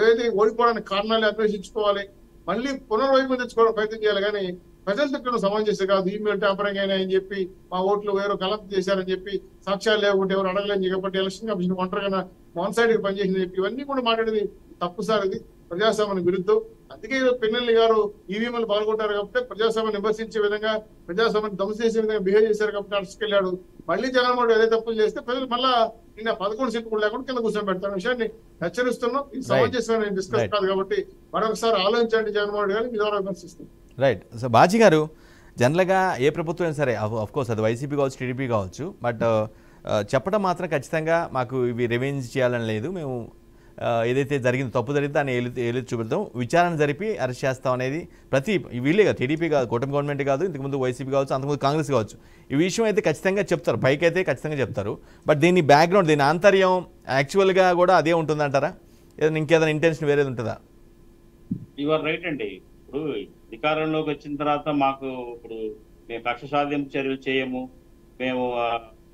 ఏదైతే ఓడిపోవడానికి కారణాలు అన్వేషించుకోవాలి. మళ్ళీ పునర్వైపు తెచ్చుకోవడం ప్రయత్నం చేయాలి కానీ ప్రజలు తిట్టడం సమంజసం కాదు. ఈమెయిల్ ట్యాంపరింగ్ అయినా అని చెప్పి మా ఓట్లు వేరే కలెక్ట్ చేశారని చెప్పి సాక్ష్యాలు లేకుంటే ఎవరు అడగలేని కాబట్టి ఎలక్షన్ కమిషన్ ఒంటరిగా వన్ సైడ్ పనిచేసింది చెప్పి ఇవన్నీ కూడా మాట్లాడేది తప్పు సార్. ఇది ప్రజాస్వామ్యానికి విరుద్ధం. అందుకే పిన్నెల్లి గారు ఈవీఎంలు పాల్గొంటారు కాబట్టి ప్రజాస్వామ్యం విమర్శించే విధంగా ప్రజాస్వామ్యం ధ్వంసం చేసే విధంగా బిహేవ్ చేశారు కాబట్టి అరెస్ట్కెళ్ళాడు. మళ్ళీ జగన్మోహన్ రెడ్డి అదే తప్పులు చేస్తే ప్రజలు మళ్ళా నిన్న 11 సీట్లు కూడా లేకుండా కింద కూర్చొని పెడతారు. విషయాన్ని హెచ్చరిస్తున్నాం. ఇది సమంజసమైన డిస్కస్ కాదు కాబట్టి మరొకసారి ఆలోచించండి జగన్మోహన్ రెడ్డి గారు మీ ద్వారా విమర్శిస్తాం. రైట్. సో బాజీ గారు, జనరల్గా ఏ ప్రభుత్వం అయినా సరే కోర్స్ అది వైసీపీ కావచ్చు, టీడీపీ కావచ్చు, బట్ చెప్పడం మాత్రం ఖచ్చితంగా మాకు ఇవి రివెంజ్ చేయాలని లేదు, మేము ఏదైతే జరిగిందో తప్పు జరిగిందో దాన్ని ఏలు చూపెడతాం, విచారణ జరిపి అరెస్ట్ చేస్తాం అనేది ప్రతి వీళ్ళే కాదు, టీడీపీ కాదు, కూటమి గవర్నమెంట్ కాదు, ఇంతకుముందు వైసీపీ కావచ్చు, అంతకుముందు కాంగ్రెస్ కావచ్చు, ఈ విషయం అయితే ఖచ్చితంగా చెప్తారు, పైకి అయితే ఖచ్చితంగా చెప్తారు. బట్ దీని బ్యాక్గ్రౌండ్, దీని ఆంతర్యం యాక్చువల్గా కూడా అదే ఉంటుందంటారా? ఏదైనా ఇంకేదైనా ఇంటెన్షన్ వేరేది ఉంటుందా? యువర్ రైట్ అండి. ఇప్పుడు అధికారంలోకి వచ్చిన తర్వాత మాకు ఇప్పుడు మేము కక్ష సాధింపు చర్యలు చేయము, మేము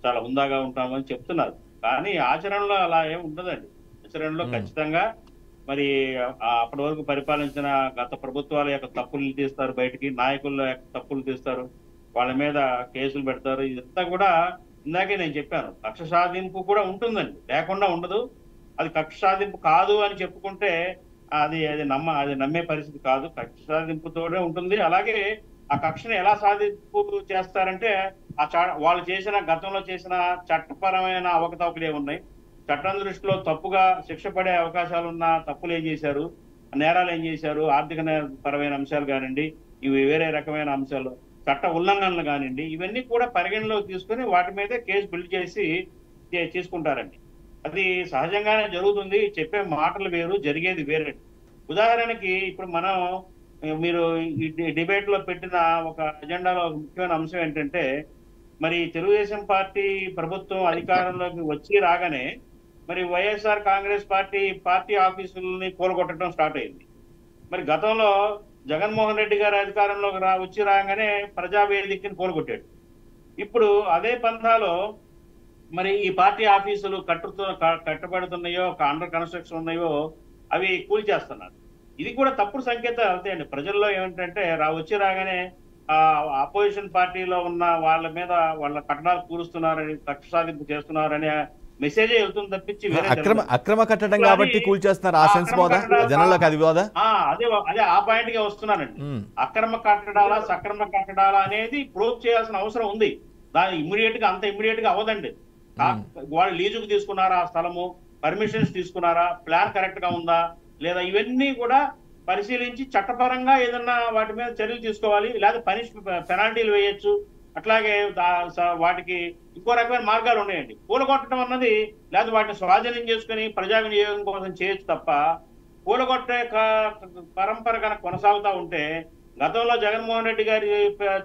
చాలా హుందాగా ఉంటామని చెప్తున్నారు. కానీ ఆచరణలో అలా ఏమి ఉండదండి. ఆచరణలో ఖచ్చితంగా మరి అప్పటి వరకు పరిపాలించిన గత ప్రభుత్వాల యొక్క తప్పులు తీస్తారు బయటికి, నాయకుల యొక్క తప్పులు తీస్తారు, వాళ్ళ మీద కేసులు పెడతారు. ఇదంతా కూడా ఇందాకే నేను చెప్పాను, కక్ష సాధింపు కూడా ఉంటుందండి, లేకుండా ఉండదు. అది కక్ష సాధింపు కాదు అని చెప్పుకుంటే అది నమ్మే పరిస్థితి కాదు. కక్ష సాధింపుతోనే ఉంటుంది. అలాగే ఆ కక్షను ఎలా సాధింపు చేస్తారంటే వాళ్ళు చేసిన గతంలో చేసిన చట్టపరమైన అవకతవకలే ఉన్నాయి, చట్టం దృష్టిలో తప్పుగా శిక్ష పడే అవకాశాలు ఉన్న తప్పులు ఏం చేశారు, నేరాలు ఏం చేశారు, ఆర్థిక పరమైన అంశాలు కానివ్వండి, ఇవి వేరే రకమైన అంశాలు, చట్ట ఉల్లంఘనలు కానివ్వండి, ఇవన్నీ కూడా పరిగణలోకి తీసుకుని వాటి మీదే కేసు బిల్డ్ చేసి తీసుకుంటారండి. అది సహజంగానే జరుగుతుంది. చెప్పే మాటలు వేరు, జరిగేది వేరే. ఉదాహరణకి ఇప్పుడు మీరు ఈ డిబేట్ లో పెట్టిన ఒక అజెండాలో ముఖ్యమైన అంశం ఏంటంటే, మరి తెలుగుదేశం పార్టీ ప్రభుత్వం అధికారంలోకి వచ్చి రాగానే మరి వైఎస్ఆర్ కాంగ్రెస్ పార్టీ ఆఫీసులని కూలగొట్టడం స్టార్ట్ అయింది. మరి గతంలో జగన్మోహన్ రెడ్డి గారు అధికారంలోకి వచ్చి రాగానే ప్రజావేదికని కూలగొట్టాడు. ఇప్పుడు అదే పంథాలో మరి ఈ పార్టీ ఆఫీసులు కట్టబడుతున్నాయో, అండర్ కన్స్ట్రక్షన్ ఉన్నాయో అవి కూల్చేస్తున్నారు. ఇది కూడా తప్పుడు సంకేతాలు అవుతాయండి. ప్రజల్లో ఏమిటంటే వచ్చి రాగానే అపోజిషన్ పార్టీలో ఉన్న వాళ్ళ మీద వాళ్ళ కట్టడాలు కూలుస్తున్నారని, కక్ష సాధింపు చేస్తున్నారని మెసేజే వెళ్తుంది తప్పించి అక్రమ కట్టడం కాబట్టి కూల్చేస్తున్నారు. ఆ సెన్స్ పోదా జనాల్లోకి? అది పోదా? అదే ఆ పాయింట్ గా వస్తున్నానండి. అక్రమ కట్టడాలా సక్రమ కట్టడాలా అనేది ప్రూవ్ చేయాల్సిన అవసరం ఉంది. దాని అంత ఇమ్మీడియట్ గా అవ్వదండి. వాళ్ళు లీజుకు తీసుకున్నారా ఆ స్థలము, పర్మిషన్స్ తీసుకున్నారా, ప్లాన్ కరెక్ట్ గా ఉందా లేదా, ఇవన్నీ కూడా పరిశీలించి చట్టపరంగా ఏదన్నా వాటి మీద చర్యలు తీసుకోవాలి, లేదా పెనాల్టీలు వేయొచ్చు. అట్లాగే వాటికి ఇంకో రకమైన మార్గాలు ఉన్నాయండి. కూలగొట్టడం అన్నది లేదా వాటిని స్వాధీనం చేసుకుని ప్రజా వినియోగం కోసం చేయొచ్చు తప్ప, కూలగొట్టే పరంపర కనుక కొనసాగుతా ఉంటే గతంలో జగన్మోహన్ రెడ్డి గారి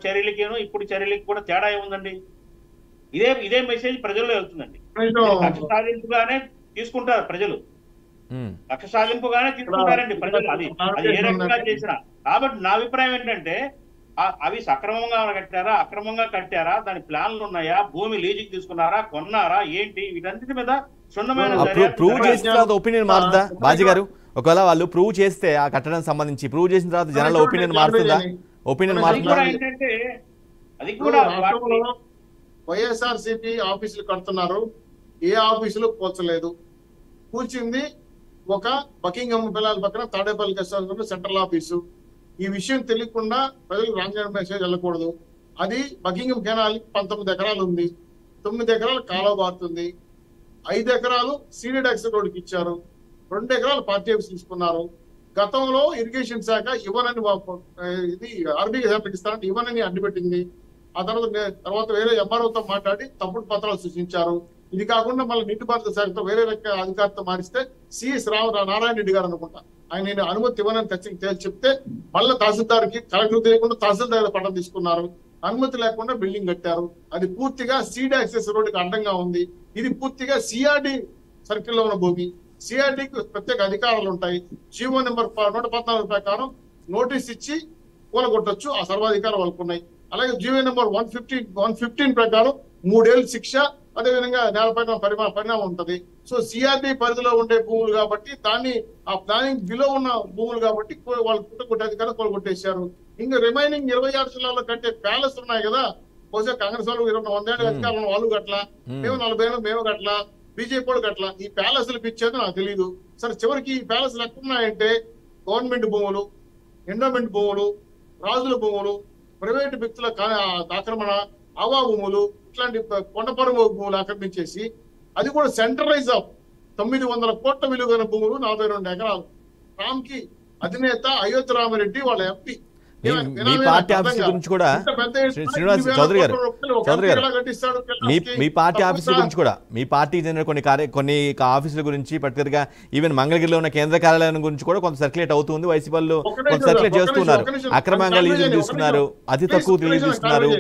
చర్యలకిను ఇప్పుడు చర్యలకి కూడా తేడా ఏముందండి? ఇదే మెసేజ్ ప్రజల్లో వెళ్తుందండి. కక్ష సాధింపుగానే తీసుకుంటారు ప్రజలు, కక్ష సాధింపుగానే తీసుకుంటారండి ప్రజలు, అది ఏ రకంగా చేసినా. కాబట్టి నా అభిప్రాయం ఏంటంటే, అవి సక్రమంగా కట్టారా, అక్రమంగా కట్టారా, దాని ప్లాన్లు ఉన్నాయా, భూమి లీజుకి తీసుకున్నారా, కొన్నారా, ఏంటి, వీటన్నిటి మీద ప్రూవ్ చేసిన తర్వాత ఒపీనియన్ మారుతుందా బాజీ గారు? ఒకవేళ వాళ్ళు ప్రూవ్ చేస్తే ఆ కట్టడానికి సంబంధించి ప్రూవ్ చేసిన తర్వాత జనాల ఒపీనియన్ మారుతుందా? ఒపీనియన్ మారుతుందా? ఏంటంటే అది కూడా వైఎస్ఆర్సీపీ ఆఫీసులు కడుతున్నారు, ఏ ఆఫీసులు కూల్చలేదు. కూల్చింది ఒక బకింగ్హామ్ పిల్లల పక్కన Tadepalli guest house central office. ఈ విషయం తెలియకుండా ప్రజలు రాంగ్ మెసేజ్ వెళ్ళకూడదు. అది బకింగ్హామ్ కెనాల్ 19 ఎకరాలు ఉంది, 9 ఎకరాలు కాలువ బారుతుంది, 5 ఎకరాలు సీడెడ్ యాక్సెస్ రోడ్డుకి ఇచ్చారు, 2 ఎకరాలు పార్టీ ఆఫీస్ తీసుకున్నారు. గతంలో ఇరిగేషన్ శాఖ ఇవ్వనని ఇది ఆర్బీఐ శాఖకి ఇస్తారంటే ఇవ్వనని అడ్డుపెట్టింది. ఆ తర్వాత వేరే ఎంఆర్ఓతో మాట్లాడి తప్పుడు పత్రాలు సృష్టించారు. ఇది కాకుండా మళ్ళీ నీటిపారుదల శాఖతో వేరే రకాల అధికారితో మారిస్తే సిఎస్ నారాయణ రెడ్డి గారు అనుకుంటా ఆయన నేను అనుమతి ఇవ్వనని ఖచ్చితంగా చెప్తే మళ్ళీ తహసీల్దార్కి కలెక్టర్ తెలియకుండా తహసీల్దార్ పట్టం తీసుకున్నారు. అనుమతి లేకుండా బిల్డింగ్ కట్టారు. అది పూర్తిగా సీడ్ యాక్సెస్ రోడ్డుకి అడ్డంగా ఉంది. ఇది పూర్తిగా సిఆర్డి సర్కిల్లో ఉన్న భూమి. సిఆర్డికి ప్రత్యేక అధికారాలు ఉంటాయి. జీవో నెంబర్ 114 ప్రకారం నోటీస్ ఇచ్చి కూలగొట్టొచ్చు, ఆ సర్వాధికారం వాళ్ళకు ఉన్నాయి. అలాగే జీవో నెంబర్ 115 ప్రకారం 3 ఏళ్ళు శిక్ష, అదేవిధంగా నేలపైన పరిణామం ఉంటది. సో సిఆర్డి పరిధిలో ఉండే భూములు కాబట్టి దాన్ని ఆ ప్లానింగ్ బిలో ఉన్న భూములు కాబట్టి వాళ్ళు పుట్టగొట్టే అధికారులు కొట్టేశారు. ఇంకా రిమైనింగ్ 26 జిల్లాల్లో కట్టే ప్యాలెస్ ఉన్నాయి కదా, బహుశా కాంగ్రెస్ వాళ్ళు 100 ఏళ్ళ అధికారులు వాళ్ళు గట్ల, మేము 40 ఏళ్ళు మేము గట్ల, బీజేపీ వాళ్ళు గట్ల. ఈ ప్యాలెస్లకు ఇచ్చేది నాకు తెలియదు. సరే చివరికి ఈ ప్యాలెస్లు ఎక్కడున్నాయంటే గవర్నమెంట్ భూములు, ఎండోమెంట్ భూములు, రాజుల భూములు, ప్రైవేటు వ్యక్తుల ఆక్రమణ, ఆవా భూములు, ఇట్లాంటి కొండపరుగు భూములు ఆక్రమించేసి అది కూడా సెంట్రలైజ్ ఆఫ్ 900 కోట్ల విలువైన భూములు 42 ఎకరాలు. రామ్కి అధినేత అయోధ్య రామరెడ్డి వాళ్ళ ఎంపీ. మీ పార్టీ ఆఫీస్ గురించి కూడా శ్రీనివాస్ చౌదరి గారు మీ పార్టీ ఆఫీసుల గురించి కూడా మీ పార్టీకి చెందిన కొన్ని ఆఫీసుల గురించి పర్టికులర్ గా ఈవెన్ మంగళగిరిలో ఉన్న కేంద్ర కార్యాలయం గురించి కూడా కొంత సర్క్యులేట్ అవుతుంది. వైసీపీ వాళ్ళు కొంత సర్క్యులేట్ చేస్తున్నారు. అక్రమంగా లీజులు తీసుకున్నారు, అతి తక్కువ లీజులు తీసుకున్నారు.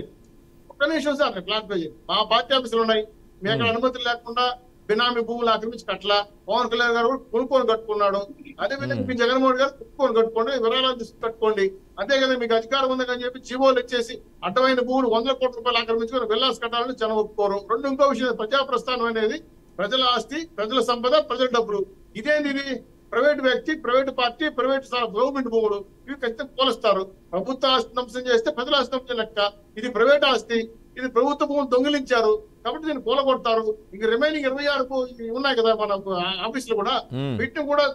ఒక్క నిమిషం సార్, ప్లాన్ పేజీ మా పార్టీ ఆఫీసులు ఉన్నాయి. మీ అక్కడ అనుమతులు లేకుండా బినామీ భూములు ఆక్రమించి కట్ల. పవన్ కళ్యాణ్ గారు కొనుక్కొని కట్టుకున్నాడు. అదేవిధంగా మీ జగన్మోహన్ గారు కొనుక్కొని కట్టుకోండి, విరాళాలు తీసుకు కట్టుకోండి. అంతే కదా, మీకు అధికారం ఉందని చెప్పి జీవోలు ఇచ్చేసి అడ్డమైన భూములు 100 కోట్ల రూపాయలు ఆక్రమించుకొని విల్లాస్ కట్టాలని జనం ఒప్పుకోరు. ఇంకో విషయం, ప్రజాప్రస్థానం అనేది ప్రజల ఆస్తి, ప్రజల సంపద, ప్రజల డబ్బులు. ఇదేంది ఇది? ప్రైవేట్ వ్యక్తి, ప్రైవేట్ పార్టీ, ప్రైవేట్ గవర్నమెంట్ భూములు, ఇవి ఖచ్చితంగా పోలుస్తారు. ప్రభుత్వ ఆస్తి ధ్వంసం చేస్తే ప్రజల ఆస్తి ధ్వంసం లెక్క. ఇది ప్రైవేట్ ఆస్తి, ఇది ప్రభుత్వ భూములు దొంగిలించారు కాబట్టి దీన్ని కూలగొడతారు. ఇంక రిమైనింగ్ 26 ఉన్నాయి కదా మన ఆఫీసులు కూడా, వీటిని కూడా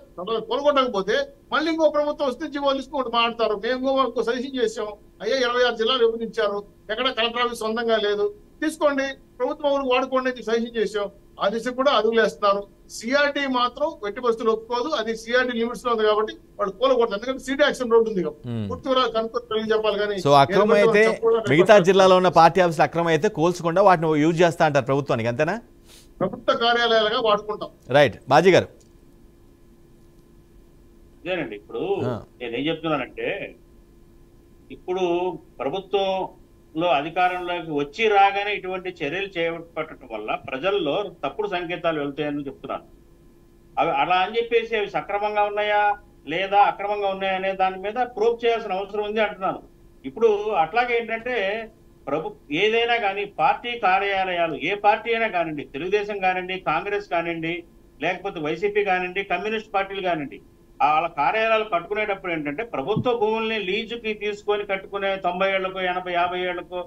కూలగొట్టకపోతే మళ్ళీ ఇంకో ప్రభుత్వం వస్తే జీవోలు తీసుకుంటూ మాట్లాడతారు. మేము సజెషన్ చేసాం, అయ్యా 26 జిల్లాలు విభజించారు, ఎక్కడ కలెక్టర్ ఆఫీస్ సొంతంగా లేదు, తీసుకోండి ప్రభుత్వం వాడుకోండి అని సజెషన్ చేసాం. ఆ దిశ కూడా అడుగులేస్తున్నారు. సిఆర్డి మాత్రం ఎట్టి పరిస్థితులు ఒప్పుకోదు. అది సిఆర్డి లిమిట్స్ లో ఉంది కాబట్టి వాళ్ళు కూలగొడతారు. ఎందుకంటే సిటీ యాక్షన్ రోడ్ ఉంది పూర్తిగా కనుక్కొని చెప్పాలి. కానీ సో అక్రమం అయితే మిగతా జిల్లాలో ఉన్న పార్టీ ఆఫీసులు అక్రమం అయితే కోల్చకుండా వాటిని యూజ్ చేస్తా అంటారు ప్రభుత్వానికి, అంతేనా? ప్రభుత్వ కార్యాలయాలుగా వాడుకుంటాం. రైట్, బాజీ గారు. ఇదేనండి ఇప్పుడు నేనేం చెప్తున్నానంటే, ఇప్పుడు ప్రభుత్వంలో అధికారంలోకి వచ్చి రాగానే ఇటువంటి చర్యలు చేపట్టడం వల్ల ప్రజల్లో తప్పుడు సంకేతాలు వెళ్తాయని చెప్తున్నాను. అవి అలా అని చెప్పేసి అవి సక్రమంగా ఉన్నాయా లేదా అక్రమంగా ఉన్నాయా అనే దాని మీద ప్రూవ్ చేయాల్సిన అవసరం ఉంది అంటున్నాను. ఇప్పుడు అట్లాగే ఏంటంటే ఏదైనా కానీ పార్టీ కార్యాలయాలు, ఏ పార్టీ అయినా కానివ్వండి, తెలుగుదేశం కానివ్వండి, కాంగ్రెస్ కానివ్వండి, లేకపోతే వైసీపీ కానివ్వండి, కమ్యూనిస్ట్ పార్టీలు కానివ్వండి, వాళ్ళ కార్యాలయాలు కట్టుకునేటప్పుడు ఏంటంటే ప్రభుత్వ భూముల్ని లీజుకి తీసుకొని కట్టుకునే 90 ఏళ్లకు 80, 50 ఏళ్లకు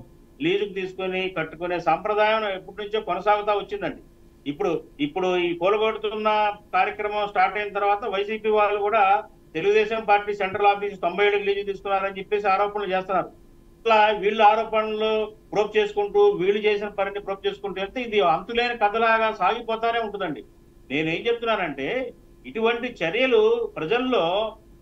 లీజుకి తీసుకొని కట్టుకునే సంప్రదాయం ఎప్పటి నుంచో కొనసాగుతా వచ్చిందండి. ఇప్పుడు ఈ కూలగొడుతున్న కార్యక్రమం స్టార్ట్ అయిన తర్వాత వైసీపీ వాళ్ళు కూడా తెలుగుదేశం పార్టీ సెంట్రల్ ఆఫీస్ 90 ఏళ్ళకి లీజు తీసుకున్నారని చెప్పేసి ఆరోపణలు చేస్తున్నారు. ఇట్లా వీళ్ళు ఆరోపణలు ప్రూఫ్ చేసుకుంటూ వీళ్ళు చేసిన పనిని ప్రూఫ్ చేసుకుంటూ వెళ్తే ఇది అంతులేని కథలాగా సాగిపోతానే ఉంటుందండి. నేనేం చెప్తున్నానంటే, ఇటువంటి చర్యలు ప్రజల్లో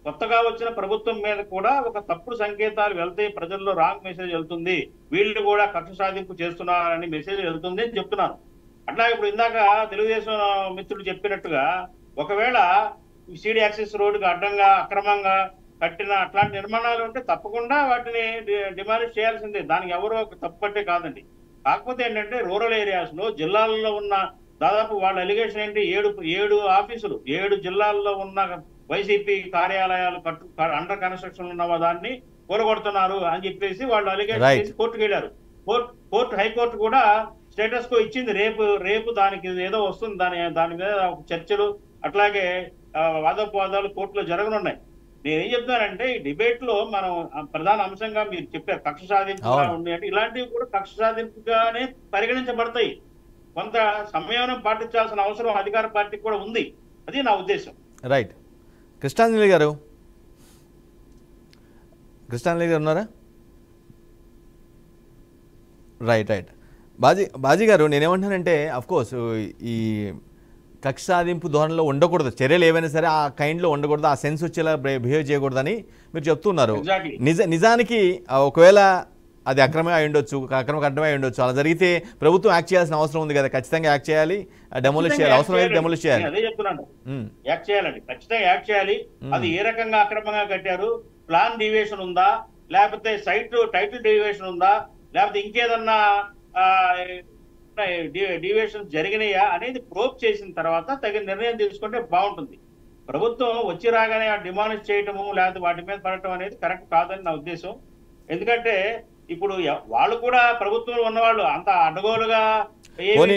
కొత్తగా వచ్చిన ప్రభుత్వం మీద కూడా ఒక తప్పుడు సంకేతాలు వెళ్తే ప్రజల్లో రాంగ్ మెసేజ్ వెళ్తుంది, వీళ్ళు కూడా కక్ష సాధింపు చేస్తున్నారని మెసేజ్ వెళ్తుంది అని చెప్తున్నాను. అట్లా ఇప్పుడు ఇందాక తెలుగుదేశం మిత్రులు చెప్పినట్టుగా ఒకవేళ సిడి యాక్సెస్ రోడ్డుకి అడ్డంగా అక్రమంగా కట్టిన అట్లాంటి నిర్మాణాలు ఉంటే తప్పకుండా వాటిని డిమాలిష్ చేయాల్సిందే. దానికి ఎవరో తప్పుపట్టే కాదండి. కాకపోతే ఏంటంటే రూరల్ ఏరియాస్ లో జిల్లాల్లో ఉన్న దాదాపు వాళ్ళ అలిగేషన్ ఏంటి, 7 ఆఫీసులు 7 జిల్లాల్లో ఉన్న వైసీపీ కార్యాలయాలు అండర్ కన్స్ట్రక్షన్ ఉన్న దాన్ని కూలగొడుతున్నారు అని చెప్పేసి వాళ్ళు అలిగేషన్ చేసి కోర్టుకు వెళ్ళారు. హైకోర్టు కూడా స్టేటస్ కో ఇచ్చింది. రేపు దానికి ఏదో వస్తుంది, దాని మీద చర్చలు అట్లాగే వాదోపవాదాలు కోర్టులో జరగనున్నాయి. నేనేం చెప్తానంటే, ఈ డిబేట్ లో మనం ప్రధాన అంశంగా మీరు చెప్పారు కక్ష సాధింపుగా ఉంది అంటే, ఇలాంటివి కూడా కక్ష సాధింపుగానే పరిగణించబడతాయి. కొంత సంయమనం పాటించాల్సిన అవసరం అధికార పార్టీకి కూడా ఉంది. అది నా ఉద్దేశం. రైట్. కృష్ణాంజలి గారు ఉన్నారా? రైట్. బాజీ గారు, నేనేమంటానంటే అఫ్కోర్స్ ఈ కక్ష సాధింపు ధోరణిలో ఉండకూడదు, చర్యలు ఏవైనా సరే ఆ కైండ్లో ఉండకూడదు, ఆ సెన్స్ వచ్చేలా బిహేవ్ చేయకూడదని మీరు చెప్తున్నారు. నిజానికి ఒకవేళ అది అక్రమం అయి ఉండొచ్చు, అక్రమ అడ్డమే అయి ఉండొచ్చు, అలా జరిగితే ప్రభుత్వం యాక్ట్ చేయాల్సిన అవసరం ఉంది కదా, ఖచ్చితంగా యాక్ట్ చేయాలి, డెమోలిష్ చేయాలి, అవసరమైతే డెమోలిష్ చేయాలి. అదే చెప్తున్నాను, యాక్ట్ చేయాలండి, ఖచ్చితంగా యాక్ట్ చేయాలి. అది ఏ రకంగా అక్రమంగా కట్టారు, ప్లాన్ డీవియేషన్ ఉందా, లేకపోతే సైట్ టైటిల్ డీవియేషన్ ఉందా, లేకపోతే ఇంకేదన్నా డీవియేషన్ జరిగినాయా అనేది ప్రోబ్ చేసిన తర్వాత తగిన నిర్ణయం తీసుకుంటే బాగుంటుంది. ప్రభుత్వం వచ్చి రాగానే డిమాలిష్ చేయటము లేకపోతే వాటి మీద పడటం అనేది కరెక్ట్ కాదని నా ఉద్దేశం. ఎందుకంటే ఇప్పుడు వాళ్ళు కూడా ప్రభుత్వంలో ఉన్నవాళ్ళు అంత అడ్డగోలుగా పోనీ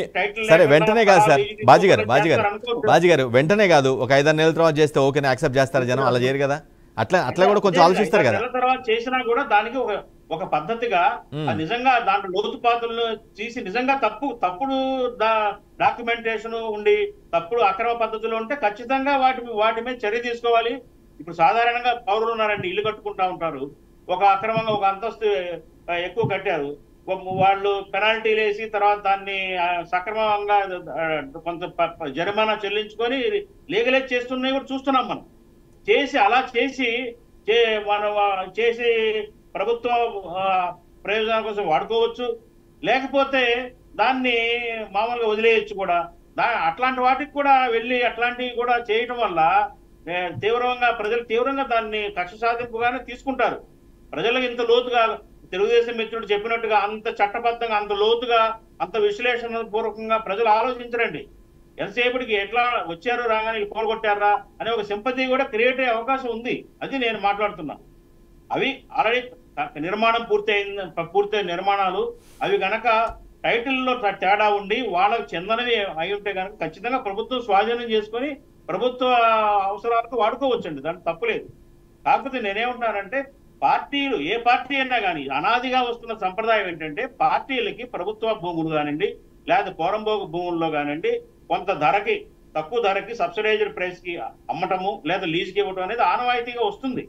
సరే వెంటనే కాదు సార్ బాజీ గారు వెంటనే కాదు, ఒక 5-6 నెలల తర్వాత చేస్తే ఓకే యాక్సెప్ట్ చేస్తారు జనం, అలా చేయరు కదా, అట్లా కూడా కొంచెం ఆలోచిస్తారు కదా. తర్వాత చేసినా కూడా దానికి ఒక పద్ధతిగా నిజంగా దాంట్లో లోతుపాతులను తీసి నిజంగా తప్పుడు డాక్యుమెంటేషన్ ఉండి తప్పుడు అక్రమ పద్ధతులు ఉంటే ఖచ్చితంగా వాటి మీద చర్య తీసుకోవాలి. ఇప్పుడు సాధారణంగా పౌరులు ఉన్నారండి, ఇల్లు కట్టుకుంటా ఉంటారు, ఒక అక్రమంగా ఒక అంతస్తు ఎక్కువ కట్టారు, వాళ్ళు పెనాల్టీలు వేసి తర్వాత దాన్ని సక్రమంగా కొంత జరిమానా చెల్లించుకొని లీగలైజ్ చేస్తున్నాయి కూడా చూస్తున్నాం మనం. అలా చేసి ప్రభుత్వ ప్రయోజనాల కోసం వాడుకోవచ్చు, లేకపోతే దాన్ని మామూలుగా వదిలేయచ్చు కూడా. అట్లాంటి వాటికి కూడా వెళ్ళి అట్లాంటివి కూడా చేయటం వల్ల ప్రజలు తీవ్రంగా దాన్ని కక్ష సాధింపుగానే తీసుకుంటారు. ప్రజలకు ఇంత లోతుగా తెలుగుదేశం మిత్రుడు చెప్పినట్టుగా అంత చట్టబద్ధంగా అంత లోతుగా అంత విశ్లేషణ పూర్వకంగా ప్రజలు ఆలోచించరండి. ఎంతసేపటికి ఎట్లా వచ్చారు రాగానే పోల్గొట్టారా అనే ఒక సింపతి కూడా క్రియేట్ అయ్యే అవకాశం ఉంది. అది నేను మాట్లాడుతున్నా. అవి ఆల్రెడీ నిర్మాణం పూర్తయిన నిర్మాణాలు అవి గనక టైటిల్లో తేడా ఉండి వాళ్ళకు చెందనవి అయి ఉంటే కనుక ఖచ్చితంగా ప్రభుత్వం స్వాధీనం చేసుకొని ప్రభుత్వ అవసరాలకు వాడుకోవచ్చండి, దానికి తప్పులేదు. కాకపోతే నేనేమంటున్నానంటే పార్టీలు ఏ పార్టీ అయినా కానీ అనాదిగా వస్తున్న సంప్రదాయం ఏంటంటే పార్టీలకి ప్రభుత్వ భూములు కానివ్వండి లేదా పోరంబోగు భూముల్లో కానివ్వండి కొంత ధరకి తక్కువ ధరకి సబ్సిడైజ్డ్ ప్రైస్ కి అమ్మటము లేదా లీజుకి ఇవ్వటం అనేది ఆనవాయితీగా వస్తుంది.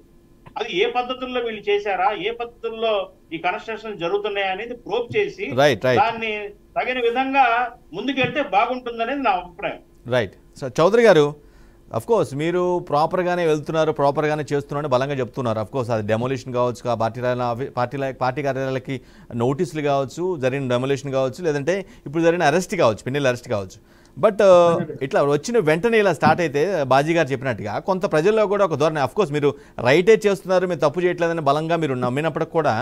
అది ఏ పద్ధతుల్లో వీళ్ళు చేశారా, ఏ పద్ధతుల్లో ఈ కన్స్ట్రక్షన్ జరుగుతున్నాయా అనేది ప్రోబ్ చేసి దాన్ని తగిన విధంగా ముందుకెళ్తే బాగుంటుందనేది నా అభిప్రాయం. రైట్. సో చౌదరి గారు, అఫ్ కోర్స్ మీరు ప్రాపర్గానే వెళ్తున్నారు, ప్రాపర్గానే చేస్తున్నారు బలంగా చెప్తున్నారు. అఫ్ కోర్స్ అది డెమోలిషన్ కావచ్చు, పార్టీ కార్యాలయాలకి నోటీసులు కావచ్చు, జరిగిన డెమోలిషన్ కావచ్చు, లేదంటే ఇప్పుడు జరిగిన అరెస్ట్ కావచ్చు, పిన్నెల అరెస్ట్ కావచ్చు. బట్ ఇట్లా వచ్చిన వెంటనే ఇలా స్టార్ట్ అయితే బాజీ గారు చెప్పినట్టుగా కొంత ప్రజల్లో కూడా ఒక ధోరణి, అఫ్ కోర్స్ మీరు రైటే చేస్తున్నారు, మీరు తప్పు చేయట్లేదని బలంగా మీరు నమ్మినప్పటికి కూడా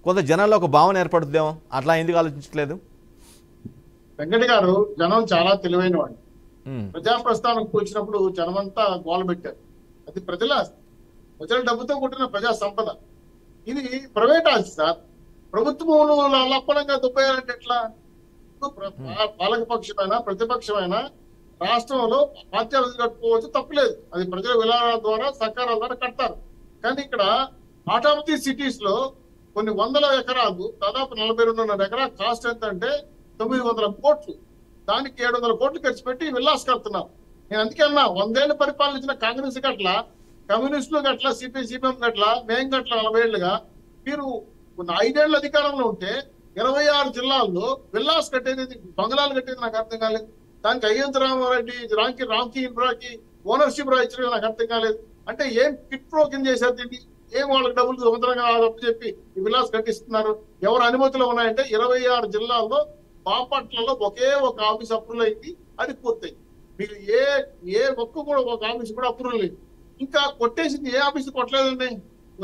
కొంత జనాల్లో ఒక భావన ఏర్పడుతుందేమో, అట్లా ఎందుకు ఆలోచించట్లేదు? వెంకట గారు, జనం చాలా తెలివైన వాళ్ళు. ప్రజాప్రస్థానం కూర్చున్నప్పుడు జనమంతా గోల పెట్టారు. అది ప్రజల డబ్బుతో కుట్టిన ప్రజా సంపద. ఇది ప్రైవేట్ ఆస్తి సార్. ప్రభుత్వం లప్పలంగా దుబ్బేయాలంటే ఎట్లా? పాలక పక్షమైనా ప్రతిపక్షమైనా రాష్ట్రంలో పార్టీ కట్టుకోవచ్చు, తప్పులేదు. అది ప్రజల విధానాల ద్వారా సహకారాల ద్వారా కడతారు. కానీ ఇక్కడ ఆర్ట్ ఆఫ్ ది సిటీస్ లో కొన్ని వందల ఎకరాలు, దాదాపు 42.5 ఎకరా కాస్ట్ ఎంత అంటే 900 కోట్లు, దానికి 700 కోట్లు ఖర్చు పెట్టి విల్లాస్ కడుతున్నారు. నేను అందుకే అన్నా, 100 ఏళ్ళు పరిపాలించిన కాంగ్రెస్ గట్ల, కమ్యూనిస్టులు గట్ల, సిపిఎం గట్ల, మేం గట్ల 40 ఏళ్లుగా మీరు 5 ఏళ్ళు అధికారంలో ఉంటే 26 జిల్లాల్లో విల్లాస్ కట్టేది, బంగ్లాలు కట్టేది నాకు అర్థం కాలేదు. దానికి అయ్యంత రామారెడ్డి రామ్కి ఇన్ఫ్రాకి ఓనర్షిప్ ఇచ్చిన నాకు అర్థం కాలేదు. అంటే ఏం కిట్ ప్రో కింద చేశారు దీన్ని? ఏం వాళ్ళకి డబ్బులు స్వతంత్రంగా అప్పు చెప్పి ఈ విల్లాస్ కట్టిస్తున్నారు? ఎవరు అనుమతిలో ఉన్నాయంటే 26 జిల్లాల్లో బాపట్లలో ఒకే ఒక ఆఫీస్ అప్రూవల్ అయింది, అది పూర్తయింది. మీకు ఏ ఒక్క కూడా ఒక ఆఫీస్ కూడా అప్రూవల్ లేదు. ఇంకా కొట్టేసింది ఏ ఆఫీస్ కొట్టలేదండి.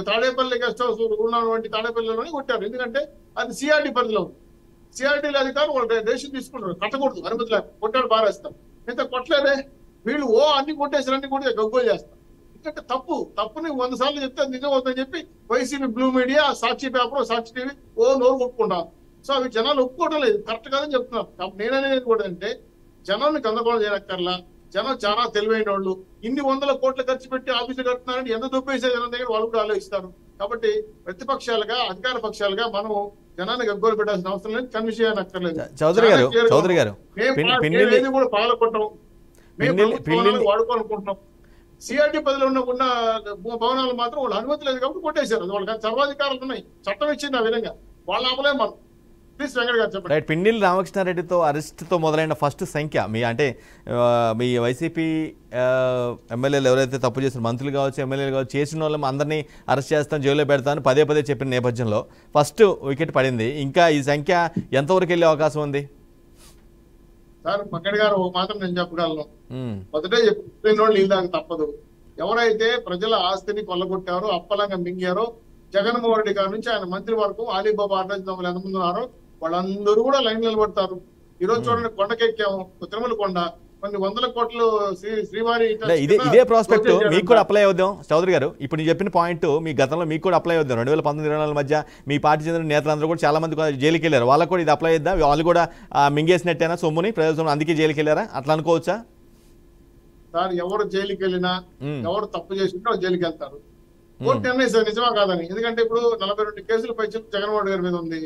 తాడేపల్లి గెస్ట్ హౌస్ ఉన్నటువంటి తాడేపల్లిలోనే కొట్టారు, ఎందుకంటే అది సిఆర్డి పరిధిలో ఉంది. సిఆర్డీల అధికారులు వాళ్ళు డెసిషన్ తీసుకుంటారు, కట్టకూడదు, అనుమతి లేక కొట్టాడు బారేస్తారు. ఇంత కొట్టలేదే, వీళ్ళు అన్ని కొట్టేసారు, అన్ని కూడా గగ్గోలు చేస్తారు. ఎందుకంటే తప్పుని 100 సార్లు చెప్తే నిజం అవుతుందని చెప్పి వైసీపీ బ్లూ మీడియా, సాక్షి పేపర్, సాక్షి టీవీ నోరు కొట్టుకుంటాం. సో అవి జనాలు ఒప్పుకోవడం లేదు, కరెక్ట్ కాదని చెప్తున్నారు. నేననేది కూడా అంటే జనాన్ని గందరగోళం చేయనక్కర్లా. జనం చాలా తెలివైన వాళ్ళు. ఇన్ని 100 కోట్లు ఖర్చు పెట్టి ఆఫీసులు కడుతున్నారని ఎంత దొబ్బేసే జనం దగ్గర వాళ్ళు కూడా ఆలోచిస్తారు. కాబట్టి ప్రతిపక్షాలుగా అధికార పక్షాలుగా మనం జనాన్ని గగ్గోలు పెట్టాల్సిన అవసరం లేదు, కన్విన్స్ చేయనక్కర్లేదు. చౌదరి గారు కూడా పాల్గొంటాం, మేము వాడుకోవాలనుకుంటున్నాం. సిఆర్డి పరిధిలో ఉన్న భవనాలు మాత్రం వాళ్ళు అనుమతి లేదు కాబట్టి కొట్టేశారు. వాళ్ళకి సర్వాధికారాలు ఉన్నాయి, చట్టం ఇచ్చింది ఆ విధంగా, వాళ్ళ ఆపలే మనం. రైట్. పిన్నెల్లి రామకృష్ణారెడ్డితో అరెస్ట్తో మొదలైన ఫస్ట్ సంఖ్య మీ వైసీపీ ఎమ్మెల్యేలు ఎవరైతే తప్పు చేసిన మంత్రులు కావచ్చు, ఎమ్మెల్యేలు కావచ్చు, చేసిన వాళ్ళని అందరినీ అరెస్ట్ చేస్తాను, జైల్లో పెడతాను పదే చెప్పిన నేపథ్యంలో ఫస్ట్ వికెట్ పడింది. ఇంకా ఈ సంఖ్య ఎంతవరకు వెళ్ళే అవకాశం ఉంది సార్? వెంకట గారు మాత్రం నేను చెప్పగలను, మొదటే చెప్పిన వాళ్ళు తప్పదు. ఎవరైతే ప్రజల ఆస్తిని కొల్లగొట్టారో, అప్పలంగా మింగారో, జగన్మోహన్ రెడ్డి గారి నుంచి ఆయన మంత్రి వరకు ఆలీబాబా అడ్రస్ ఎంతమంది ఉన్నారో వాళ్ళందరూ కూడా లైన్ నిలబడతారు. ఈ రోజు చూడండి, కొండకెక్కాము, తిరుమల కొండ, కొన్ని వందల కోట్లు శ్రీవారి ఇదే ప్రాస్పెక్ట్ మీకు కూడా అప్లై అవుదాం చౌదరి గారు. ఇప్పుడు నేను చెప్పిన పాయింట్ మీ గతంలో మీకు కూడా అప్లై అవుదాం. 2019-24 మధ్య మీ పార్టీ చెందిన నేతలందరూ కూడా చాలా మంది జైలుకి వెళ్ళారు. వాళ్ళకు కూడా ఇది అప్లై అవుద్దాం. వాళ్ళు కూడా మింగేసినట్టేనా సొమ్ముని, ప్రజల సొమ్ము, అందుకే జైలుకి వెళ్ళారా? అట్లా అనుకోవచ్చా? సార్ ఎవరు జైలుకి వెళ్ళినా ఎవరు తప్పు చేసినా జైలుకి వెళ్తారు. కోర్టు నిర్ణయిస్తారు నిజమా కాదని. ఎందుకంటే ఇప్పుడు 42 కేసులు పై జగన్మోహన్ గారి మీద ఉంది.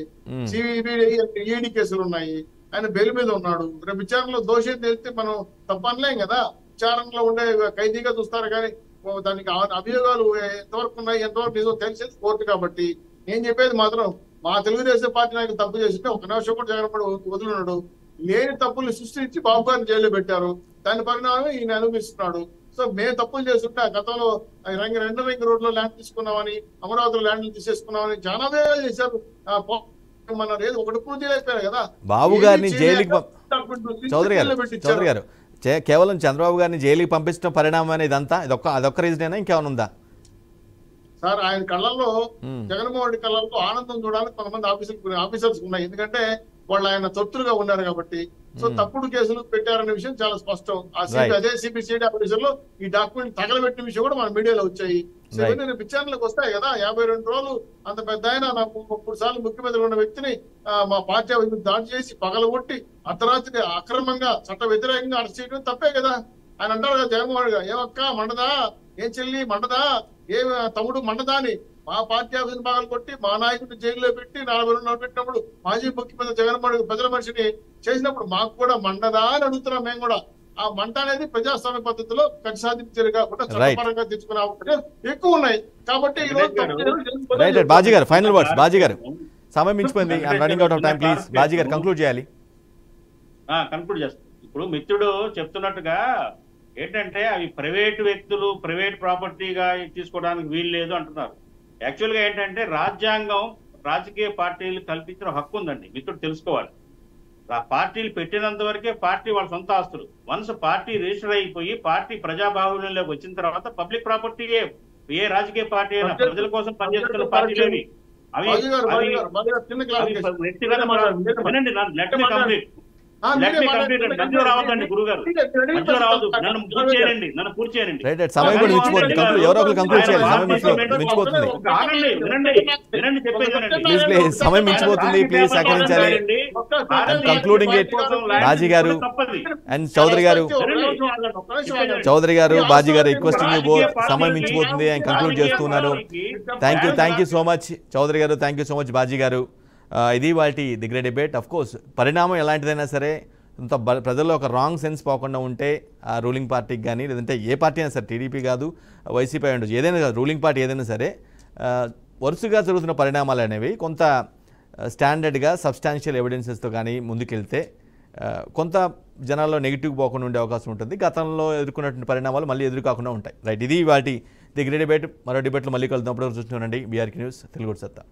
ఈడీ కేసులు ఉన్నాయి. ఆయన బెయిల్ మీద ఉన్నాడు. రేపు విచారణలో దోషి తెలిస్తే మనం తప్పనలేం కదా. విచారణలో ఉండే ఖైదీగా చూస్తారు కానీ దానికి అభియోగాలు ఎంతవరకు ఉన్నాయి, ఎంతవరకు నిజం తెలిసేది కోర్టు. కాబట్టి నేను చెప్పేది మాత్రం మా తెలుగుదేశం పార్టీ నాయకులు తప్పు చేస్తుంటే ఒక నిమిషం కూడా జగన్మోహన్ వదులున్నాడు. లేని తప్పులు సృష్టించి బాబు గారిని జైల్లో పెట్టారు. దాని పరిణామం ఈయన అనుభవిస్తున్నాడు. సో మేము తప్పులు చేస్తుంటే గతంలో రెండు రింగ్ రోడ్ లో ల్యాండ్ తీసుకున్నామని, అమరావతిలో ల్యాండ్లు తీసేసుకున్నామని చాలా వేలు చేశారు. మన లేదు ఒకటి పూర్తి అయిపోయారు కదా. బాబు గారిని జైలుకి చౌదరి గారు కేవలం చంద్రబాబు గారిని జైలుకి పంపించడం పరిణామం అనేది ఇదంతా అదొక్క రీజనేనా, ఇంకేమైనా ఉందా? సార్ ఆయన కళ్ళల్లో, జగన్మోహన్ రెడ్డి కళ్ళల్లో ఆనందం చూడాలని కొంతమంది ఆఫీసర్స్ ఉన్నాయి. ఎందుకంటే వాళ్ళు ఆయన తొత్తులుగా ఉన్నారు కాబట్టి. సో తప్పుడు కేసులు పెట్టారనే విషయం చాలా స్పష్టం. అదే సిబిసిఐడి ఆఫీసర్లో ఈ డాక్యుమెంట్ తగలబెట్టిన విషయం కూడా మన మీడియాలో వచ్చాయి. సో ఇవన్నీ విచారణలకు వస్తాయి కదా. 52 రోజులు అంత పెద్ద ఆయన 3 సార్లు ముఖ్యమంత్రి ఉన్న వ్యక్తిని మా పార్టీ దాడి చేసి పగలగొట్టి అర్ధరాత్రి అక్రమంగా చట్ట వ్యతిరేకంగా అరెస్ట్ చేయడం తప్పే కదా. ఆయన అంటారు కదా జగన్మోహన్ గారు, ఏమక్క మండదా, ఏం చెల్లి మండదా, ఏ తమ్ముడు మండదా అని మా పార్టీ ఆఫీసుని పగలు కొట్టి మా నాయకుడిని జైల్లో పెట్టి 40 పెట్టినప్పుడు మాజీ ముఖ్యమంత్రి జగన్మోహన్ ప్రజల మనిషిని చేసినప్పుడు మాకు కూడా మండదా అని అడుగుతున్నాం. మేము కూడా ఆ మంట అనేది ప్రజాస్వామ్య పద్ధతిలో కక్ష సాధించారు కాకుండా చట్టపరంగా తెచ్చుకునే అవకాశాలు ఎక్కువ ఉన్నాయి. కాబట్టి ఈ రోజు బాజీ గారు ఫైనల్ వర్డ్స్. బాజీ గారు సమయం మించిపోయింది. Running out of time. Please Baji గారు కంక్లూడ్ చేయాలి. కంక్లూడ్ చేస్తాను. ఇప్పుడు మిత్రుడు చెప్తున్నట్టుగా ఏంటంటే అవి ప్రైవేట్ వ్యక్తులు ప్రైవేట్ ప్రాపర్టీగా తీసుకోవడానికి వీలు లేదు అంటున్నారు. యాక్చువల్ గా ఏంటంటే రాజ్యాంగం రాజకీయ పార్టీలు కల్పించిన హక్కు ఉందండి. మిత్రుడు తెలుసుకోవాలి. ఆ పార్టీలు పెట్టినంత వరకే పార్టీ వాళ్ళ సొంత ఆస్తులు. వన్స్ పార్టీ రిజిస్టర్ అయిపోయి పార్టీ ప్రజాబాహుళ్యంలోకి వచ్చిన తర్వాత పబ్లిక్ ప్రాపర్టీ ఏ రాజకీయ పార్టీ అయినా ప్రజల కోసం పనిచేస్తున్న పార్టీలేవి అవి మధ్యలో రావద్దండి గురుగారు, మధ్యలో రావద్దు. నన్ను పూర్తి చేయండి, నన్ను పూర్తి చేయండి. సమయం మించిపోతుంది. ప్లీజ్ సహకరించాలి. కంక్లూడింగ్ ఇట్ బాజీ గారు అండ్ చౌదరి గారు బాజీ గారు రిక్వెస్టింగ్ యూ బోత్. సమయం మించిపోతుంది. ఆయన కంక్లూడ్ చేస్తున్నారు. Thank you so much Chowdary గారు. Thank you so much Baji గారు. ఇది వాటి the great debate. Of course పరిణామం ఎలాంటిదైనా సరే ఇంత ప్రజల్లో ఒక రాంగ్ సెన్స్ పోకుండా ఉంటే ఆ రూలింగ్ పార్టీకి కానీ లేదంటే ఏ పార్టీ అయినా సరే, టీడీపీ కాదు వైసీపీ ఉండొచ్చు, ఏదైనా కాదు, రూలింగ్ పార్టీ ఏదైనా సరే వరుసగా జరుగుతున్న పరిణామాలు అనేవి కొంత స్టాండర్డ్గా సబ్స్టాన్షియల్ ఎవిడెన్సెస్తో కానీ ముందుకెళ్తే కొంత జనాల్లో నెగిటివ్ పోకుండా ఉండే అవకాశం ఉంటుంది. గతంలో ఎదుర్కొన్నటువంటి పరిణామాలు మళ్ళీ ఎదురుకాకుండా ఉంటాయి. రైట్, ఇది వాటి ది గ్రేట్ డిబేట్. మరో డిబేట్లో మళ్ళీ కలుద్దాం. అప్పుడు చూస్తూనండి బీఆర్కే న్యూస్ తెలుగు సత్తా.